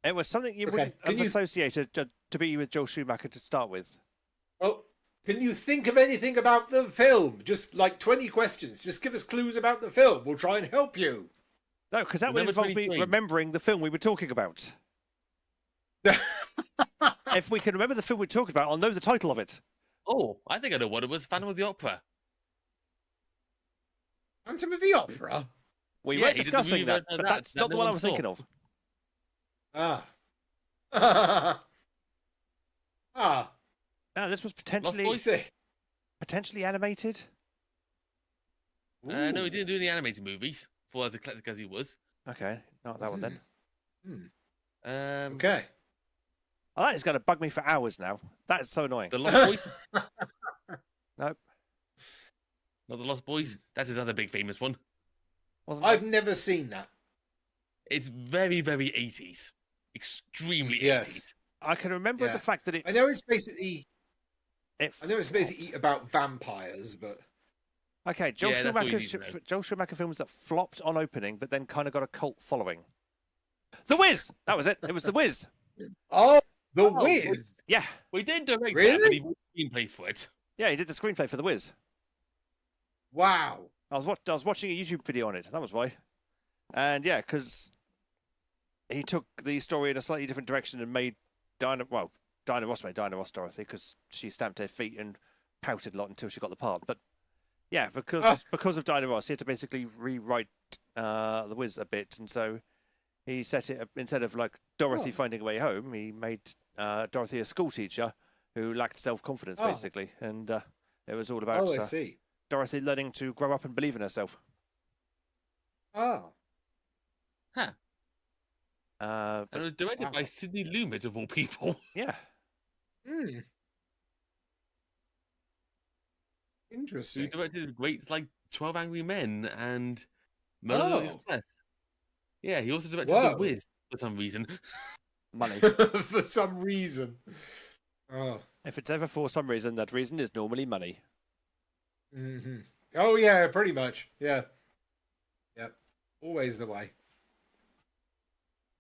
It was something you Okay, wouldn't can have you- associated to be with Joel Schumacher to start with. Well, can you think of anything about the film? Just like 20 questions. Just give us clues about the film. We'll try and help you. No, because that would Number involve me 23. remembering the film we were talking about. If we can remember the film we're talking about, I'll know the title of it. Oh, I think I know what it was. Phantom of the Opera. Phantom of the Opera? We Yeah, weren't he did the discussing movie that, version of but that, that's that not the no one I one was saw. thinking of. Ah. Ah. No, this was Lost potentially Boys? potentially animated. No, he didn't do any animated movies, for as eclectic as he was. Okay, not that one then. Okay. Oh, that is going to bug me for hours now. That is so annoying. The Lost Boys? Nope, Not the Lost Boys? That's his other big famous one. wasn't I've it? never seen that. It's very, very 80s. Extremely Yes. 80s. I can remember Yeah. the fact that it. I know it's basically It basically about vampires, but Okay, Joel Yeah, that's all you Schumacher, need to know. Joel Schumacher films that flopped on opening, but then kind of got a cult following. The Wiz. That was it. It was The Wiz. oh, the Oh, Wiz. Yeah, We did direct that, Really? but he wrote a screenplay for it. yeah. He did the screenplay for The Wiz. Wow. I was watching a YouTube video on it. That was why. And yeah, because he took the story in a slightly different direction and made Dinah Ross made Dinah Ross Dorothy because she stamped her feet and pouted a lot until she got the part. But yeah, because of Dinah Ross, he had to basically rewrite The Wiz a bit, and so he set it up, instead of like Dorothy finding a way home, he made Dorothy a school teacher who lacked self-confidence, Oh. basically, and it was all about Oh, I see. Dorothy learning to grow up and believe in herself. Ah. Huh. And it was directed by Sidney Lumet, of all people. Yeah. Hmm. Who Interesting. directed greats like 12 Angry Men and Murder on the Express. Yeah, he also directed Whoa. The Wiz for some reason. Money. For some reason. Oh. If it's ever for some reason, that reason is normally money. Hmm. Oh yeah, pretty much. Yeah. Yep. Always the way.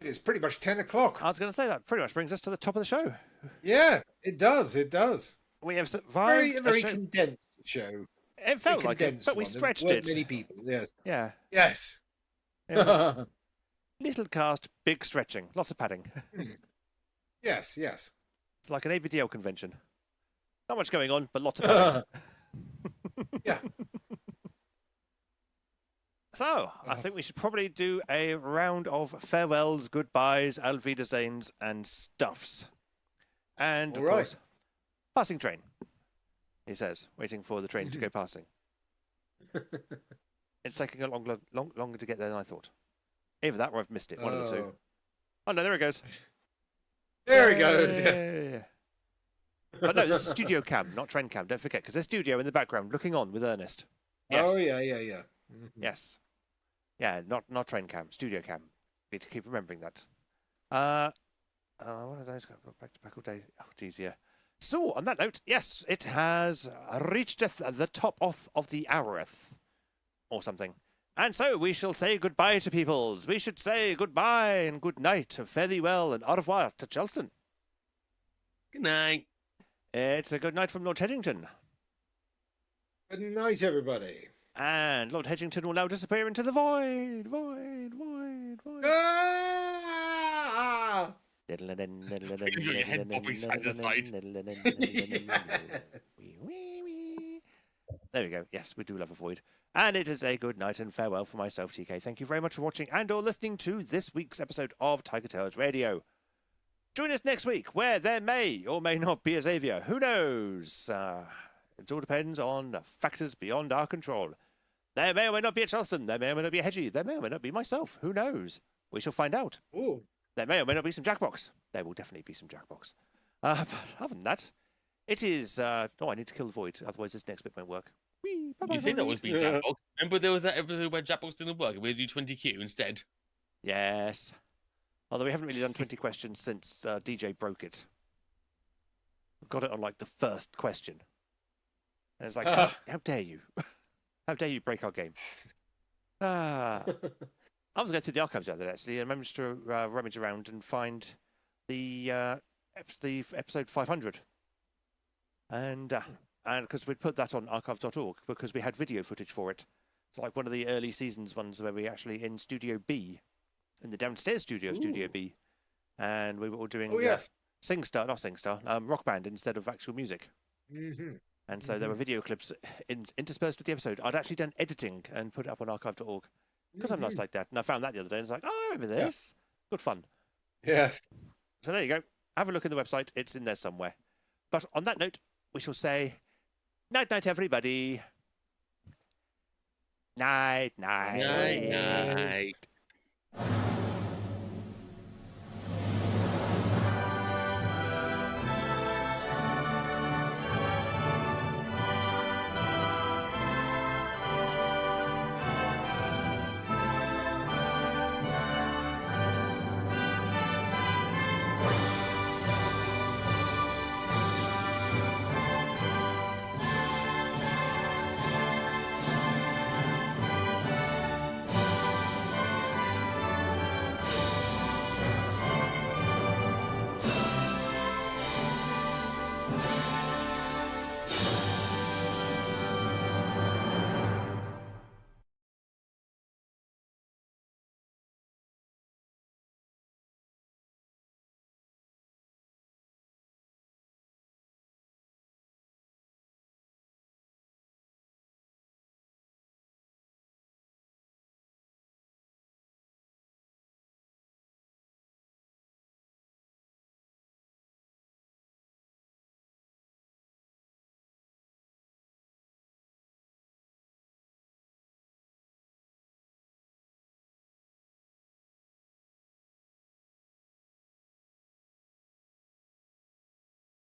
It's pretty much 10 o'clock. I was going to say that pretty much brings us to the top of the show. Yeah, it does. It does. We have survived Very a show. condensed show. It felt like it, Condensed but we one. There stretched weren't it. Many people. Yes. Yeah. Yes. It was little cast, big stretching, lots of padding. Yes. Yes. It's like an ABDL convention. Not much going on, but lots of padding. Yeah. So, I think we should probably do a round of farewells, goodbyes, Auf Wiedersehens, and stuffs. And, of All right. course, passing train, he says, waiting for the train to go passing. It's taking a longer to get there than I thought. Either that or I've missed it, one of the two. Oh, no, there it goes. There he goes. Yeah. Yay. But no, this is studio cam, not train cam, don't forget, because there's studio in the background looking on with Ernest. Yes. Oh yeah. Mhm. Yes. Yeah, not train cam, studio cam. Need to keep remembering that. What are those? Back to back all day. Oh, geez, yeah. So, on that note, yes, it has reached the top of the hour, or something. And so we shall say goodbye to peoples. We should say goodbye and good night, fare thee well, and au revoir to Charleston. Good night. It's a good night from Lord Hedgington. Good night, everybody. And Lord Hedgington will now disappear into the void. Ah! There your head bobbing side to side. we go. Yes, we do love a void. And it is a good night and farewell for myself, TK. Thank you very much for watching and or listening to this week's episode of TigerTails Radio. Join us next week, where there may or may not be a Xavier. Who knows? It all depends on factors beyond our control. There may or may not be a Charleston. There may or may not be a Hedgie. There may or may not be myself. Who knows? We shall find out. Ooh. There may or may not be some Jackbox. There will definitely be some Jackbox. But other than that, it is... I need to kill the void, otherwise this next bit won't work. Whee, You said that was being Jackbox. Remember there was that episode where Jackbox didn't work and we had to do 20Q instead? Yes. Although we haven't really done 20 questions since DJ broke it. We got it on, like, the first question. And it's like, how dare you? How dare you break our game? I was going through the archives the other day, actually, and managed to rummage around and find the episode 500. And because we'd put that on archives.org because we had video footage for it. It's like one of the early seasons ones where we actually in Studio B, in the downstairs studio, Studio B, and we were all doing Rock band instead of actual music. Mm-hmm. And so there were video clips interspersed with the episode. I'd actually done editing and put it up on archive.org because I'm nice like that. And I found that the other day and it's like, oh, I remember this. Good fun. Yes. So there you go. Have a look in the website. It's in there somewhere. But on that note, we shall say night, everybody. Night. Night.